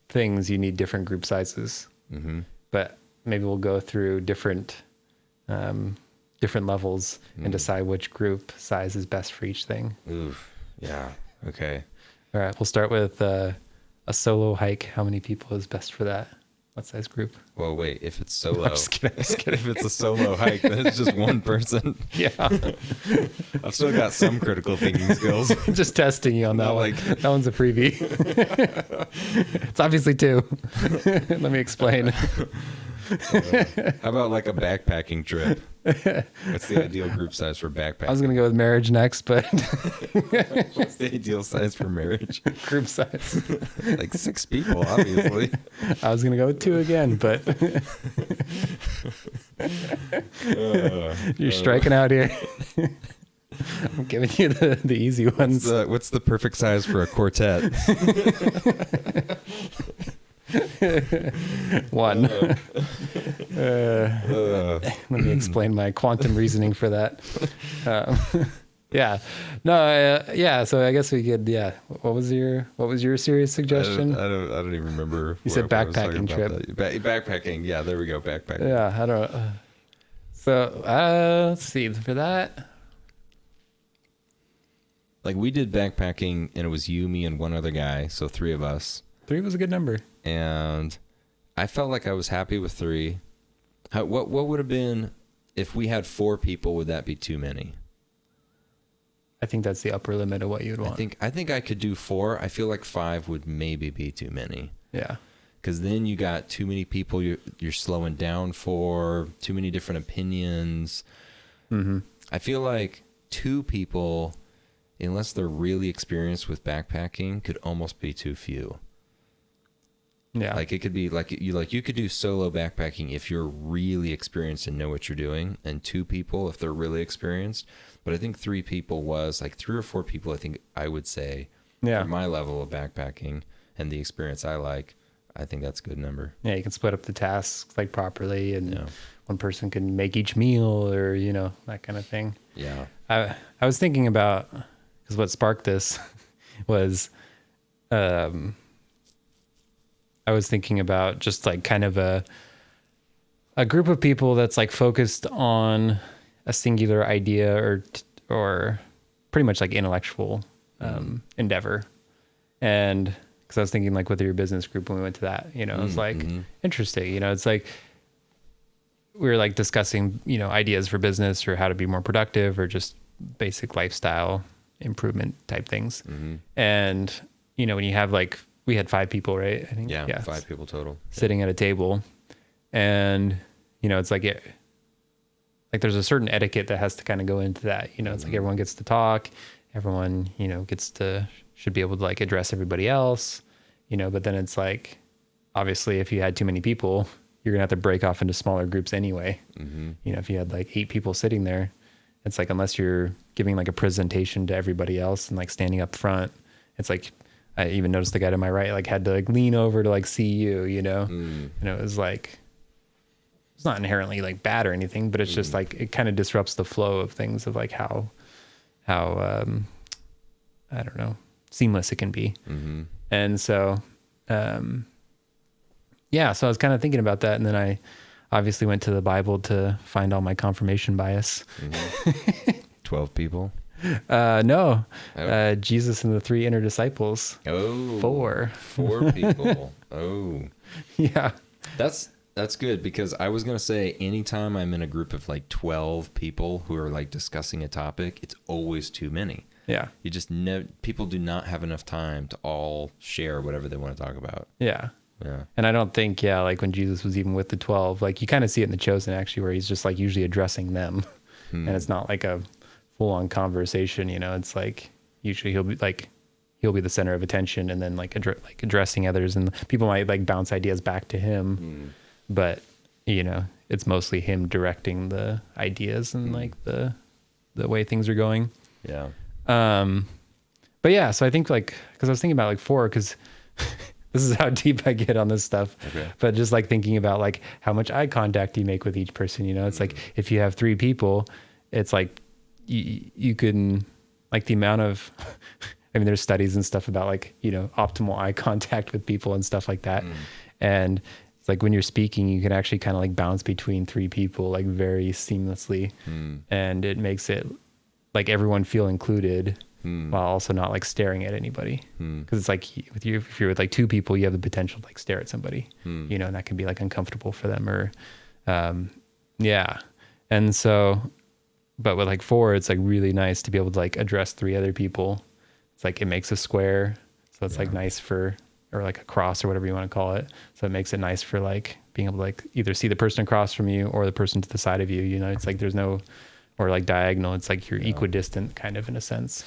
things, you need different group sizes. Mm-hmm. But maybe we'll go through different levels and decide which group size is best for each thing. Oof. Yeah. Okay. All right. We'll start with a solo hike. How many people is best for that? What size group? Well, wait. If it's solo, I'm just kidding. if it's a solo hike, then it's just one person. Yeah. I've still got some critical thinking skills. Just testing you on that one. That one's a freebie. It's obviously two. Let me explain. How about like a backpacking trip? What's the ideal group size for backpacking? I was going to go with marriage next, but what's the ideal size for marriage? Group size. Like 6 people, obviously. I was going to go with 2 again, but you're striking out here. I'm giving you the easy ones. What's the perfect size for a quartet? 1. Let me explain my quantum reasoning for that. Yeah. No. Yeah. So I guess we could. Yeah. What was your serious suggestion? I don't even remember. You said backpacking trip. Backpacking. Yeah. There we go. Backpacking. Yeah. I don't. So let's see for that. Like we did backpacking and it was you, me, and one other guy. So 3 of us. 3 was a good number. And I felt like I was happy with 3. What would have been if we had 4 people? Would that be too many? I think that's the upper limit of what you'd want. I think I could do 4. I feel like 5 would maybe be too many. Yeah. Because then you got too many people you're slowing down for, too many different opinions. Mm-hmm. I feel like 2 people, unless they're really experienced with backpacking, could almost be too few. Yeah. Like it could be you could do solo backpacking if you're really experienced and know what you're doing, and 2 people if they're really experienced. But I think 3 people was like 3 or 4 people. I think I would say for my level of backpacking and the experience I think that's a good number. Yeah, you can split up the tasks like properly, and one person can make each meal, or that kind of thing. Yeah. I was thinking about, because what sparked this was, I was thinking about just like kind of a group of people that's like focused on a singular idea or pretty much like intellectual endeavor. And because I was thinking like with your business group when we went to that, it was like interesting, it's like we were like discussing, ideas for business or how to be more productive or just basic lifestyle improvement type things. Mm-hmm. And, when you have like, we had 5 people, right? I think. Yeah. 5 people total. Sitting at a table, and, it's like like there's a certain etiquette that has to kind of go into that, it's like everyone gets to talk, everyone, should be able to like address everybody else, but then it's like, obviously if you had too many people, you're gonna have to break off into smaller groups anyway. Mm-hmm. If you had like 8 people sitting there, it's like, unless you're giving like a presentation to everybody else and like standing up front, it's like, I even noticed the guy to my right, like had to like lean over to like see you, and it was like, it's not inherently like bad or anything, but it's just like, it kind of disrupts the flow of things, of like how I don't know, seamless it can be. Mm-hmm. And so, so I was kind of thinking about that. And then I obviously went to the Bible to find all my confirmation bias. Mm-hmm. 12 people? No. Oh. Jesus and the 3 inner disciples. Oh. 4. 4 people. Oh. Yeah. That's good, because I was going to say anytime I'm in a group of like 12 people who are like discussing a topic, it's always too many. Yeah. You just people do not have enough time to all share whatever they want to talk about. Yeah. Yeah. And I don't think, like when Jesus was even with the 12, like you kind of see it in The Chosen actually, where he's just like usually addressing them. And it's not like a full on conversation, it's like usually he'll be the center of attention, and then like addressing others, and people might like bounce ideas back to him. But, it's mostly him directing the ideas and like the way things are going. Yeah. But yeah, so I think like, cause I was thinking about like 4, cause this is how deep I get on this stuff, but just like thinking about like how much eye contact you make with each person, it's like, if you have 3 people, it's like you can, like the amount of, I mean, there's studies and stuff about like, optimal eye contact with people and stuff like that. And it's like when you're speaking, you can actually kind of like bounce between 3 people like very seamlessly. And it makes it like everyone feel included while also not like staring at anybody. Cause it's like if you're with like 2 people, you have the potential to like stare at somebody, and that can be like uncomfortable for them or, yeah. And so, but with like 4, it's like really nice to be able to like address 3 other people. It's like, it makes a square. So it's like nice for, or like a cross or whatever you want to call it. So it makes it nice for like being able to like either see the person across from you or the person to the side of you, it's like, there's no, or like diagonal. It's like you're equidistant kind of in a sense.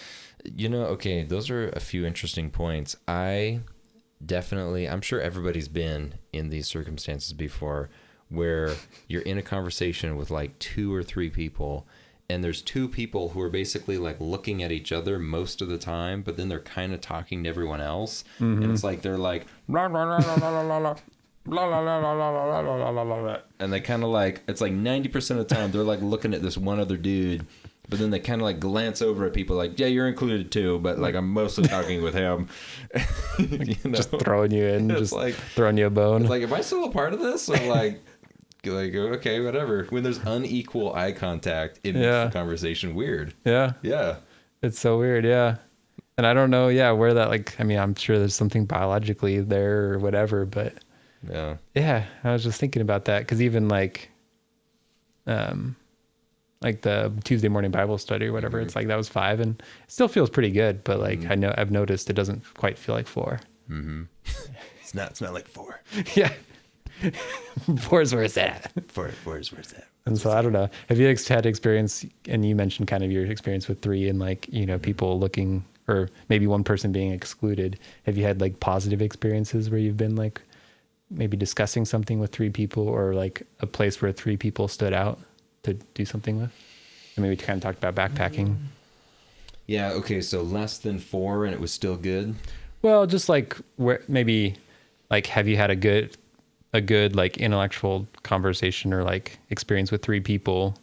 Okay. Those are a few interesting points. I'm sure everybody's been in these circumstances before where you're in a conversation with like 2 or 3 people, and there's 2 people who are basically like looking at each other most of the time, but then they're kind of talking to everyone else. And it's like, they're like, blah, blah, blah, blah, blah, blah, blah. Blah, blah, blah, blah, blah, blah, blah, blah, blah. And they kind of like, it's like 90% of the time they're like looking at this one other dude, but then they kind of like glance over at people like, yeah, you're included too, but like I'm mostly talking with him. Just throwing you in, just like throwing you a bone. It's like, am I still a part of this? Or like, Like, okay, whatever. When there's unequal eye contact, it makes the conversation weird. Yeah. Yeah. It's so weird. Yeah. And I don't know. Yeah. Where that, like, I mean, I'm sure there's something biologically there or whatever, but yeah, I was just thinking about that. Cause even like the Tuesday morning Bible study or whatever, it's like, that was 5 and it still feels pretty good. But like, I know I've noticed it doesn't quite feel like 4. It's not like 4. Yeah. 4 is where it's at. 4 is where it's at. And so I don't know. Have you had experience, and you mentioned kind of your experience with 3 and like, you know, people looking, or maybe one person being excluded. Have you had like positive experiences where you've been like maybe discussing something with 3 people, or like a place where 3 people stood out to do something with? And maybe we kind of talked about backpacking. Yeah. Okay. So less than 4 and it was still good. Well, just like where maybe like, have you had a good like intellectual conversation or like experience with 3 people,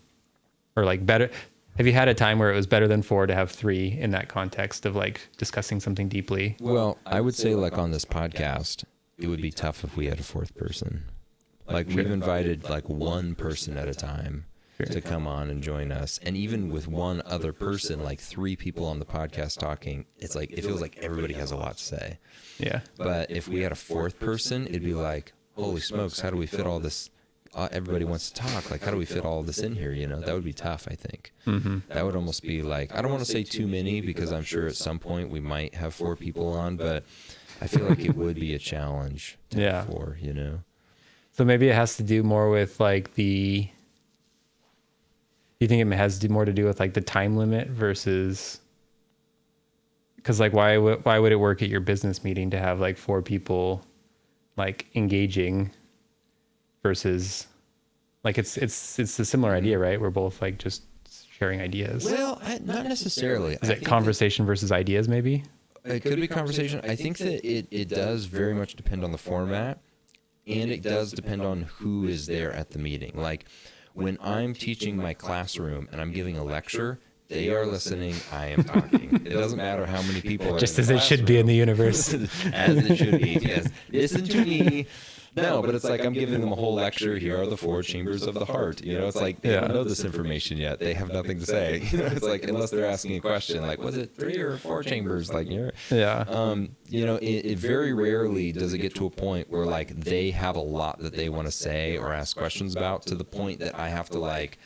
or like better? Have you had a time where it was better than 4 to have 3 in that context of like discussing something deeply? Well, I would say like on this podcast, it would be tough if we had a 4th person. Like we've invited like one person at a time to come on and join us. And even with one other person, like 3 people on the podcast talking, it's like, it feels like everybody has a lot to say. Yeah. But if we had a 4th person, it'd be like, holy smokes, how do we fit all this? Everybody wants to talk. Like, how do we fit all this in here? You know, that would be tough, I think. That would almost be like, I don't want to say too many, because I'm sure at some point we might have 4 people on, but I feel like it would be a challenge to have 4, you know? So maybe it has to do more with like you think it has more to do with like the time limit versus, because like why would it work at your business meeting to have like 4 people like engaging versus like it's a similar idea, right? We're both like just sharing ideas. Well, not necessarily. Is it conversation versus ideas maybe? It could be conversation. I think that it does very much depend on the format, and it does depend on who is there at the meeting. Like when I'm teaching my classroom and I'm giving a lecture, they are listening, I am talking. It doesn't matter how many people are just as it should be in the universe. As it should be, yes. Listen to me. No, but it's like I'm giving them a whole lecture. Here are the 4 chambers of the heart. You know, it's like they don't know this information yet. They have nothing to say. You know, it's like unless they're asking a question, like, was it 3 or 4 chambers? Like, you know, it very rarely does it get to a point where like they have a lot that they want to say or ask questions about, to the point that I have to like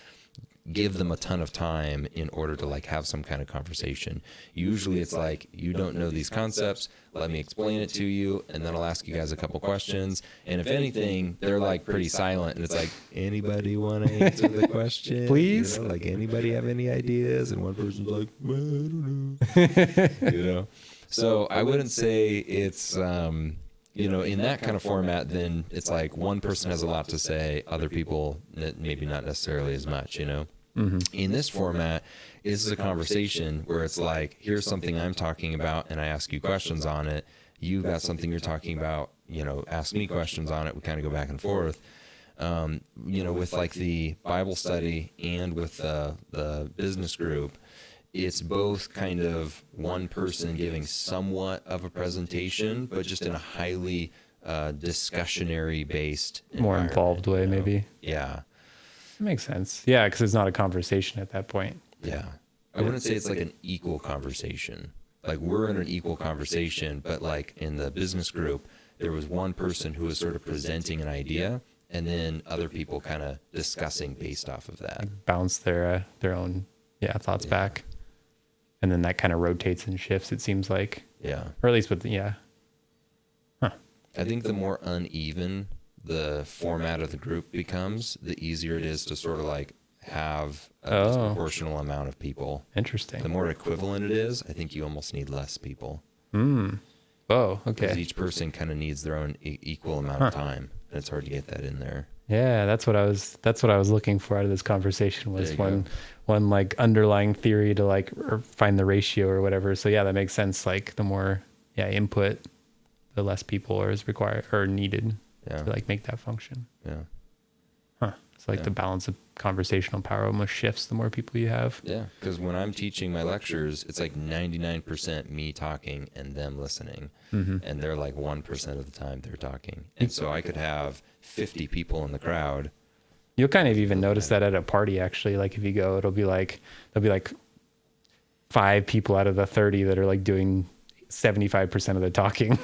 give them a ton of time in order to like have some kind of conversation. Usually it's like, you don't know these concepts, let me explain it to you, and then I'll ask you guys a couple questions. And if anything, they're like pretty silent, and it's like, anybody want to answer the question? Please? You know, like, anybody have any ideas? And one person's like, well, I don't know. You know? So I wouldn't say it's, you know, in that kind of format, then it's like one person has a lot to say, other people maybe not necessarily as much, you know? In this format, this is a conversation where it's like, here's something I'm talking about, and I ask you questions on it. You've got something you're talking about, you know, ask me questions on it. We kind of go back and forth. You know, with like the Bible study and with the business group, it's both kind of one person giving somewhat of a presentation, but just in a highly discussionary based, more involved way, maybe. Yeah. That makes sense. Yeah, because it's not a conversation at that point. Yeah. I wouldn't say it's like an equal conversation. Like we're in an equal conversation, but like in the business group, there was one person who was sort of presenting an idea, and then other people kind of discussing based off of that. Like bounce their own thoughts back. And then that kind of rotates and shifts, it seems like. Yeah. Or at least with I think the more uneven the format of the group becomes, the easier it is to sort of like have a disproportional amount of people. Interesting. The more equivalent it is, I think you almost need less people. Oh, okay. Because each person kind of needs their own equal amount of time, and it's hard to get that in there. Yeah, that's what I was looking for out of this conversation, was one like underlying theory to like or find the ratio or whatever. So yeah, that makes sense. Like the more input, the less people is required or needed to like make that function. Yeah. It's like the balance of conversational power almost shifts the more people you have. Yeah, because when I'm teaching my lectures, it's like 99% me talking and them listening. And they're like 1% of the time they're talking. And so I could have 50 people in the crowd, You'll kind of even notice that at a party, actually. Like if you go, there'll be like 5 people out of the 30 that are like doing 75% of the talking.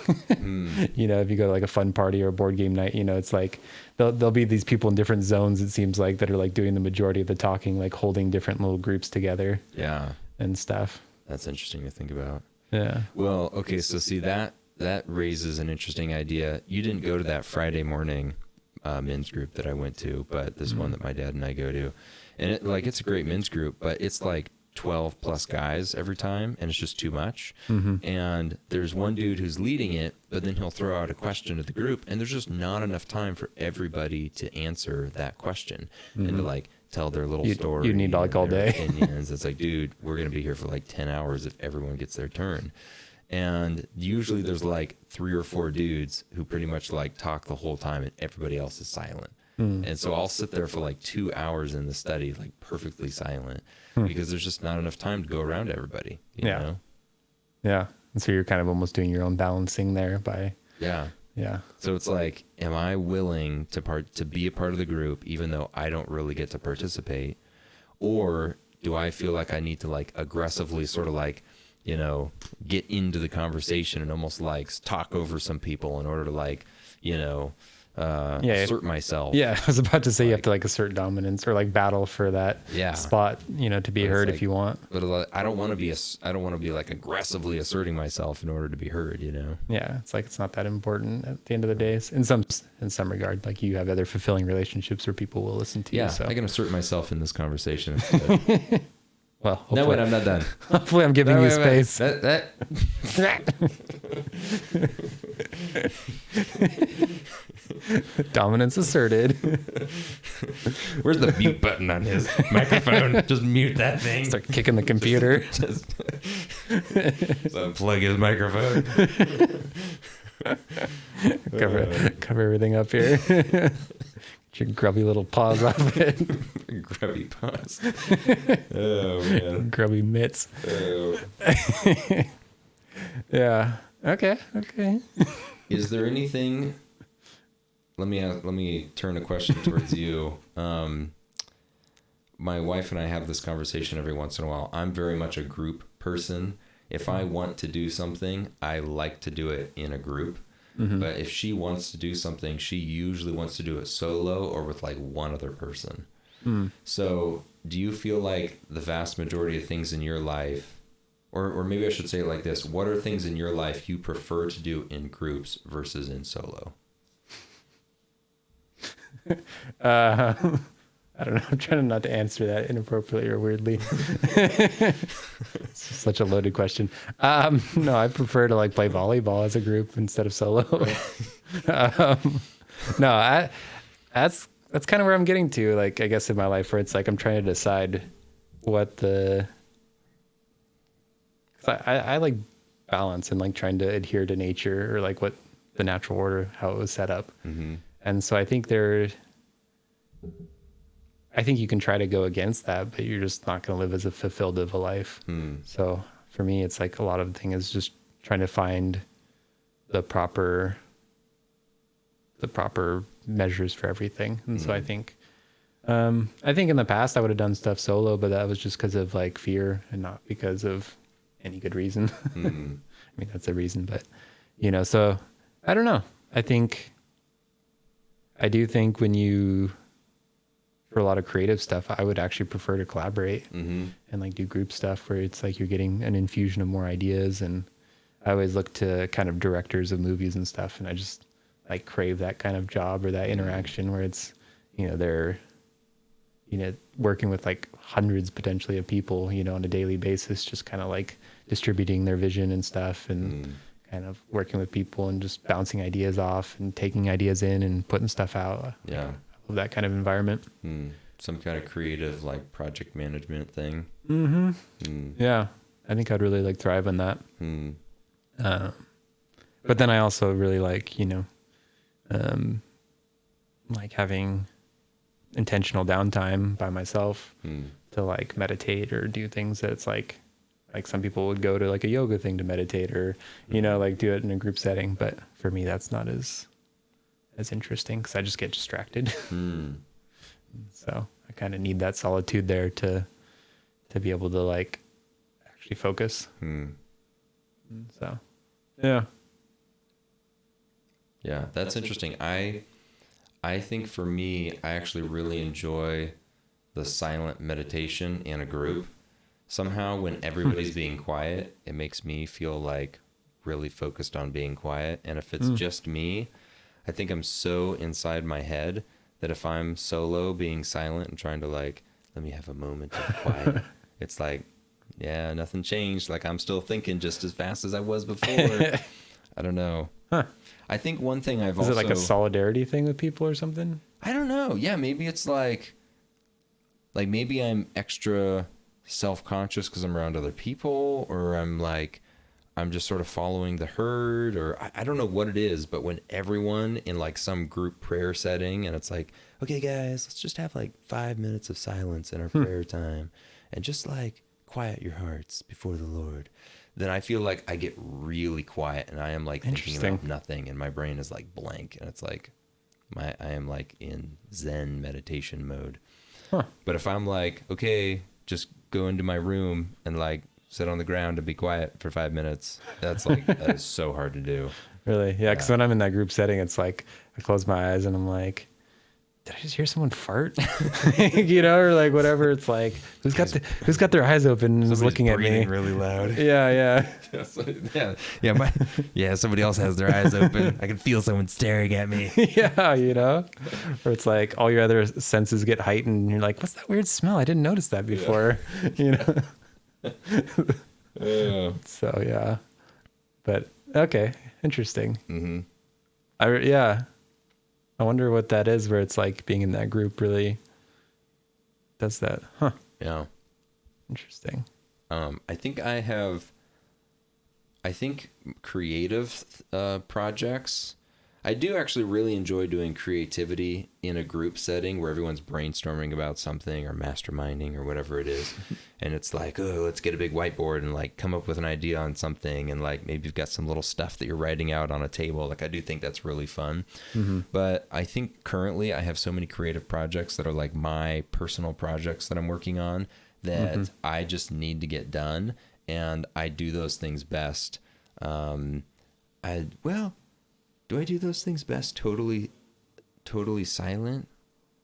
You know, if you go to like a fun party or a board game night, you know, it's like there'll be these people in different zones, it seems like, that are like doing the majority of the talking, like holding different little groups together. Yeah. And stuff. That's interesting to think about. Yeah. Well, okay, so see that raises an interesting idea. You didn't go to that Friday morning men's group that I went to, but this one that my dad and I go to. And it's a great men's group, but it's like 12 plus guys every time, and it's just too much. And there's one dude who's leading it, but then he'll throw out a question to the group, and there's just not enough time for everybody to answer that question and to like tell their little story. You need like all day. Opinions. It's like, dude, we're gonna be here for like 10 hours if everyone gets their turn. And usually there's like 3 or 4 dudes who pretty much like talk the whole time, and everybody else is silent. And so I'll sit there for like 2 hours in the study, like perfectly silent, because there's just not enough time to go around everybody. You know? Yeah. And so you're kind of almost doing your own balancing there by. Yeah. Yeah. So it's like, am I willing to be a part of the group, even though I don't really get to participate? Or do I feel like I need to like aggressively sort of like, you know, get into the conversation and almost like talk over some people in order to like, you know, assert myself. Yeah, I was about to say you have to like assert dominance or like battle for that spot, you know, to be heard if you want. But I don't want to be like aggressively asserting myself in order to be heard, you know. Yeah, it's like it's not that important at the end of the day. In some regard, like you have other fulfilling relationships where people will listen to you. So I can assert myself in this conversation. Well, no, wait, I'm not done. Hopefully I'm giving you space. Dominance asserted. Where's the mute button on his microphone? Just mute that thing. Start kicking the computer. Just unplug his microphone. Cover everything up here. Get your grubby little paws off it. Grubby paws. Oh, man. Grubby mitts. Oh. Yeah. Okay. Is there anything... Let me turn a question towards you. My wife and I have this conversation every once in a while. I'm very much a group person. If I want to do something, I like to do it in a group. But if she wants to do something, she usually wants to do it solo or with like one other person. So do you feel like the vast majority of things in your life, or maybe I should say it like this, what are things in your life you prefer to do in groups versus in solo? I don't know. I'm trying not to answer that inappropriately or weirdly. It's such a loaded question. No, I prefer to like play volleyball as a group instead of solo. No, that's kind of where I'm getting to. Like, I guess in my life, where it's like I'm trying to decide what I like balance and like trying to adhere to nature or like what the natural order, how it was set up. And so I think you can try to go against that, but you're just not going to live as fulfilled of a life. So for me, it's like a lot of the thing is just trying to find the proper measures for everything. And so I think in the past I would have done stuff solo, but that was just because of like fear and not because of any good reason. I mean, that's a reason, but you know, so I don't know. I do think for a lot of creative stuff, I would actually prefer to collaborate and like do group stuff where it's like you're getting an infusion of more ideas. And I always look to kind of directors of movies and stuff, and I just like crave that kind of job or that interaction where it's, you know, they're, you know, working with like hundreds potentially of people, you know, on a daily basis, just kind of like distributing their vision and stuff and kind of working with people and just bouncing ideas off and taking ideas in and putting stuff out. Yeah. I love that kind of environment. Some kind of creative like project management thing. Yeah. I think I'd really like thrive on that. But then I also really like, you know, like having intentional downtime by myself to like meditate or do things that's like some people would go to like a yoga thing to meditate or, you know, like do it in a group setting. But for me, that's not as interesting because I just get distracted. So I kind of need that solitude there to be able to like actually focus. So, yeah. Yeah, that's interesting. I think for me, I actually really enjoy the silent meditation in a group. Somehow when everybody's being quiet, it makes me feel like really focused on being quiet. And if it's just me, I think I'm so inside my head that if I'm solo being silent and trying to like, let me have a moment of quiet, it's like, yeah, nothing changed. Like I'm still thinking just as fast as I was before. I don't know. Huh. I think one thing I've Is also... it like a solidarity thing with people or something? I don't know. Yeah, maybe it's like maybe I'm extra self-conscious because I'm around other people, or I'm just sort of following the herd, or I don't know what it is, but when everyone in like some group prayer setting and it's like, okay guys, let's just have like 5 minutes of silence in our prayer time and just like quiet your hearts before the Lord, then I feel like I get really quiet and I am like thinking about nothing and my brain is like blank and it's like I am like in Zen meditation mode. Huh. But if I'm like, okay, just go into my room and like sit on the ground and be quiet for 5 minutes, that is so hard to do. Really? Yeah, because when I'm in that group setting, it's like I close my eyes and I'm like, did I just hear someone fart? You know, or like whatever. It's like who's got their eyes open and is looking at me really loud. Yeah. Somebody else has their eyes open. I can feel someone staring at me. Yeah, you know, or it's like all your other senses get heightened and you're like, what's that weird smell? I didn't notice that before. You know. So yeah, but okay, interesting. I wonder what that is, where it's like being in that group really does that. Huh. Yeah. Interesting. I think creative projects, I do actually really enjoy doing creativity in a group setting where everyone's brainstorming about something or masterminding or whatever it is. And it's like, oh, let's get a big whiteboard and like come up with an idea on something. And like maybe you've got some little stuff that you're writing out on a table. Like I do think that's really fun. But I think currently I have so many creative projects that are like my personal projects that I'm working on that I just need to get done. And I do those things best. Do I do those things best totally silent?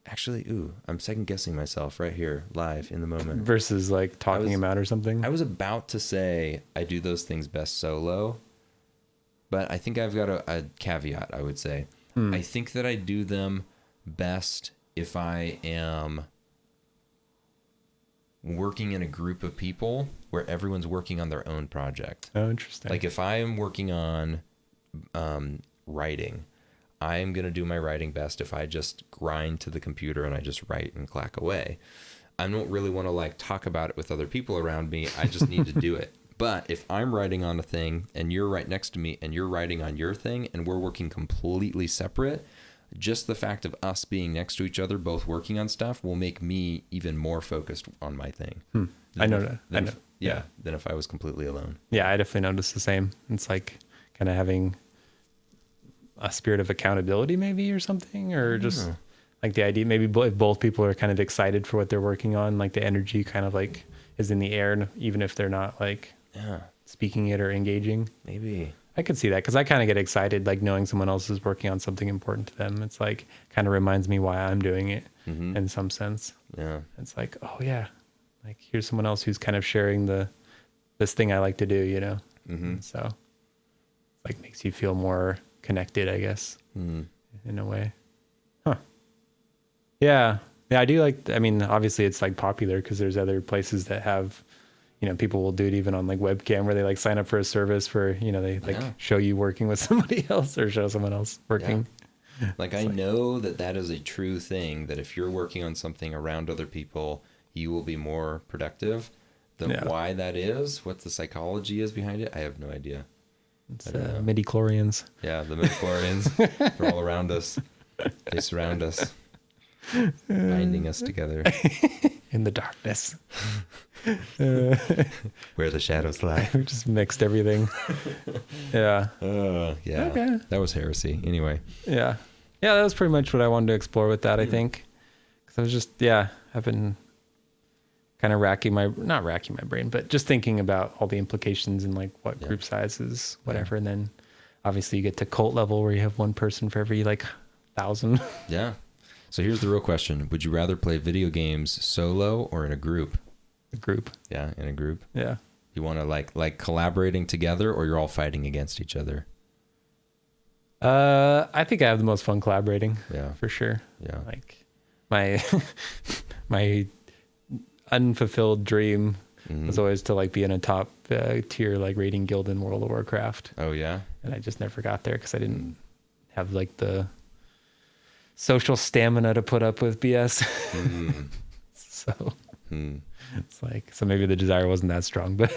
Actually, I'm second guessing myself right here, live in the moment. Versus like talking about or something. I was about to say I do those things best solo, but I think I've got a caveat, I would say. I think that I do them best if I am working in a group of people where everyone's working on their own project. Oh, interesting. Like if I am working on writing, I'm going to do my writing best if I just grind to the computer and I just write and clack away. I don't really want to like talk about it with other people around me. I just need to do it. But if I'm writing on a thing and you're right next to me and you're writing on your thing and we're working completely separate, just the fact of us being next to each other, both working on stuff, will make me even more focused on my thing. I know that. Than if I was completely alone. Yeah, I definitely noticed the same. It's like kind of having a spirit of accountability maybe or something, or just like the idea, maybe if both people are kind of excited for what they're working on, like the energy kind of like is in the air, even if they're not like speaking it or engaging. Maybe I could see that because I kind of get excited, like knowing someone else is working on something important to them. It's like kind of reminds me why I'm doing it in some sense. Yeah. It's like, oh yeah, like here's someone else who's kind of sharing this thing I like to do, you know? So it's like makes you feel more connected, I guess, in a way. Yeah, I do like, I mean, obviously it's like popular because there's other places that have, you know, people will do it even on like webcam where they like sign up for a service where, you know, they like show you working with somebody else or show someone else working. Like I know that is a true thing, that if you're working on something around other people, you will be more productive. Why that is, what the psychology is behind it, I have no idea. It's midi-chlorians. Yeah, the midi-chlorians. They're all around us. They surround us, binding us together. In the darkness. Where the shadows lie. We just mixed everything. Yeah. Yeah. Okay. That was heresy. Anyway. Yeah. Yeah, that was pretty much what I wanted to explore with that, I think. So I was just, yeah, I've been kind of not racking my brain, but just thinking about all the implications and like what group sizes, whatever. And then obviously you get to cult level where you have one person for every like 1,000. Yeah. So here's the real question. Would you rather play video games solo or in a group? A group. Yeah, in a group. Yeah. You want to like collaborating together, or you're all fighting against each other? I think I have the most fun collaborating. Yeah. For sure. Yeah. Like my my unfulfilled dream was always to like be in a top tier like rating guild in World of Warcraft. Oh yeah. And I just never got there because I didn't have like the social stamina to put up with BS. So it's like, so maybe the desire wasn't that strong, but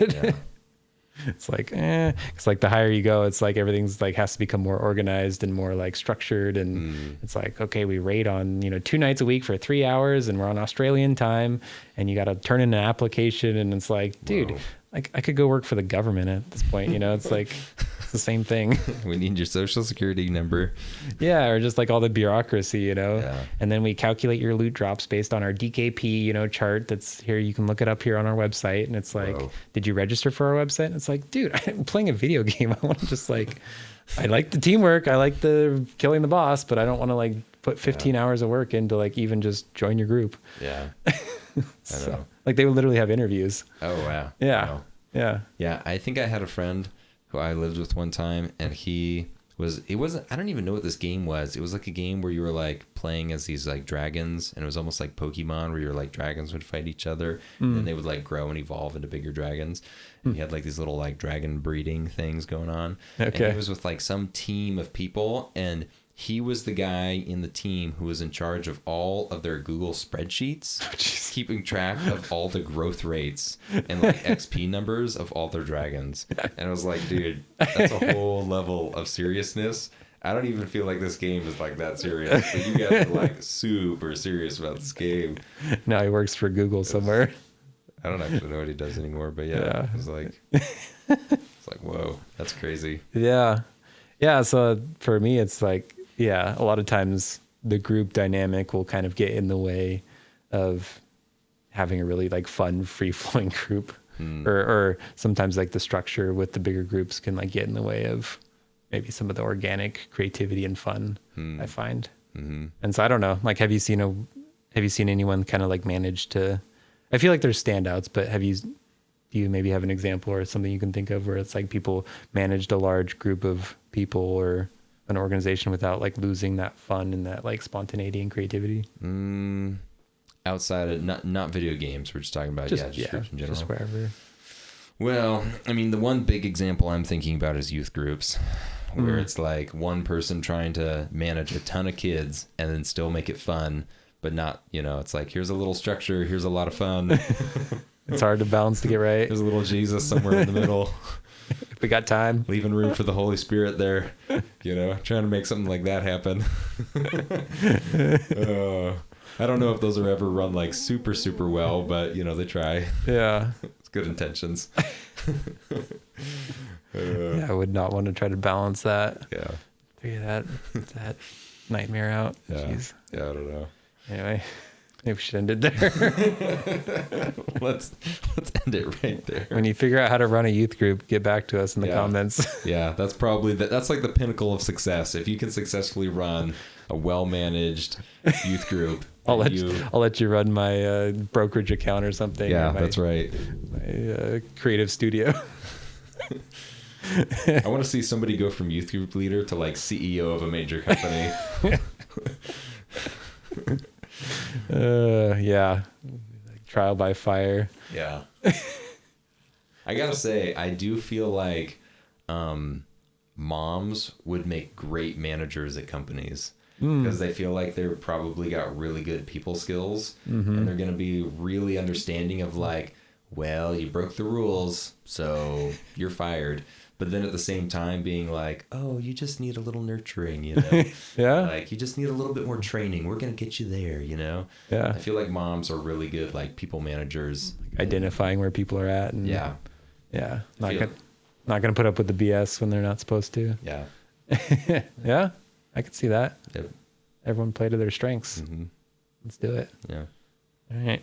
it's like, it's like the higher you go, it's like everything's like has to become more organized and more like structured. And it's like, okay, we raid on, 2 nights a week for 3 hours and we're on Australian time and you got to turn in an application. And it's like, dude, like I could go work for the government at this point, it's like, it's the same thing. We need your social security number. Yeah. Or just like all the bureaucracy, and then we calculate your loot drops based on our DKP, chart that's here. You can look it up here on our website. And it's like, did you register for our website? And it's like, dude, I'm playing a video game. I want to just like, I like the teamwork. I like the killing the boss, but I don't want to like put 15 hours of work into like even just join your group. Yeah. So, I know. like they would literally have interviews. Oh, wow. Yeah. Wow. Yeah. Yeah. I think I had a friend who I lived with one time, and I don't even know what this game was. It was like a game where you were like playing as these like dragons, and it was almost like Pokemon where your like dragons would fight each other and they would like grow and evolve into bigger dragons. And you had like these little like dragon breeding things going on. Okay. And he was with like some team of people, and he was the guy in the team who was in charge of all of their Google spreadsheets, keeping track of all the growth rates and like XP numbers of all their dragons. And I was like, dude, that's a whole level of seriousness. I don't even feel like this game is like that serious, but you guys are like super serious about this game. Now he works for Google somewhere. I don't actually know what he does anymore, but yeah. It was like, it's like, whoa, that's crazy. Yeah. Yeah. So for me, it's like, yeah, a lot of times the group dynamic will kind of get in the way of having a really like fun, free flowing group, or sometimes like the structure with the bigger groups can like get in the way of maybe some of the organic creativity and fun I find. And so I don't know, like, have you seen anyone kind of like manage to, I feel like there's standouts, but do you maybe have an example or something you can think of where it's like people managed a large group of people or an organization without like losing that fun and that like spontaneity and creativity? Outside of not video games, we're just talking about just groups in general. Just wherever. Well, I mean, the one big example I'm thinking about is youth groups, where it's like one person trying to manage a ton of kids and then still make it fun, but not, it's like, here's a little structure, here's a lot of fun. It's hard to balance to get right. There's a little Jesus somewhere in the middle. If we got time. Leaving room for the Holy Spirit there, trying to make something like that happen. I don't know if those are ever run like super, super well, but they try. Yeah. It's good intentions. Yeah, I would not want to try to balance that. Yeah. Figure that nightmare out. Yeah. Jeez. Yeah, I don't know. Anyway, maybe we should end it there. Let's end it right there. When you figure out how to run a youth group, get back to us in the comments. Yeah, that's probably that's like the pinnacle of success. If you can successfully run a well-managed youth group, I'll let you run my brokerage account or something. Yeah, or that's right. My creative studio. I want to see somebody go from youth group leader to like CEO of a major company. Yeah, like trial by fire. Yeah. I gotta say, I do feel like moms would make great managers at companies because they feel like they're probably got really good people skills and they're gonna be really understanding of like, well, you broke the rules, so you're fired. But then at the same time being like, oh, you just need a little nurturing, Yeah. Like, you just need a little bit more training. We're going to get you there, Yeah. I feel like moms are really good, like, people managers. Identifying where people are at. And Yeah. Yeah. Not going to put up with the BS when they're not supposed to. Yeah. Yeah. I could see that. Yep. Everyone play to their strengths. Let's do it. Yeah.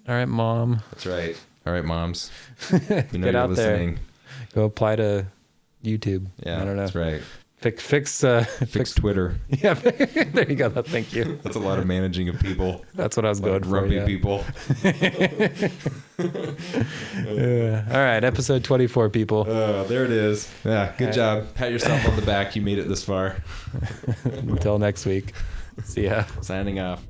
All right, Mom. That's right. All right, moms. We know Get you're out listening. there. Go apply to YouTube. Yeah, I don't know. that's right. Fix Twitter. Yeah, there you go. Thank you. That's a lot of managing of people. That's what I was going for. Grumpy Yeah. people. All right, episode 24, people. Oh, there it is. Yeah, good job. Pat yourself on the back. You made it this far. Until next week. See ya. Signing off.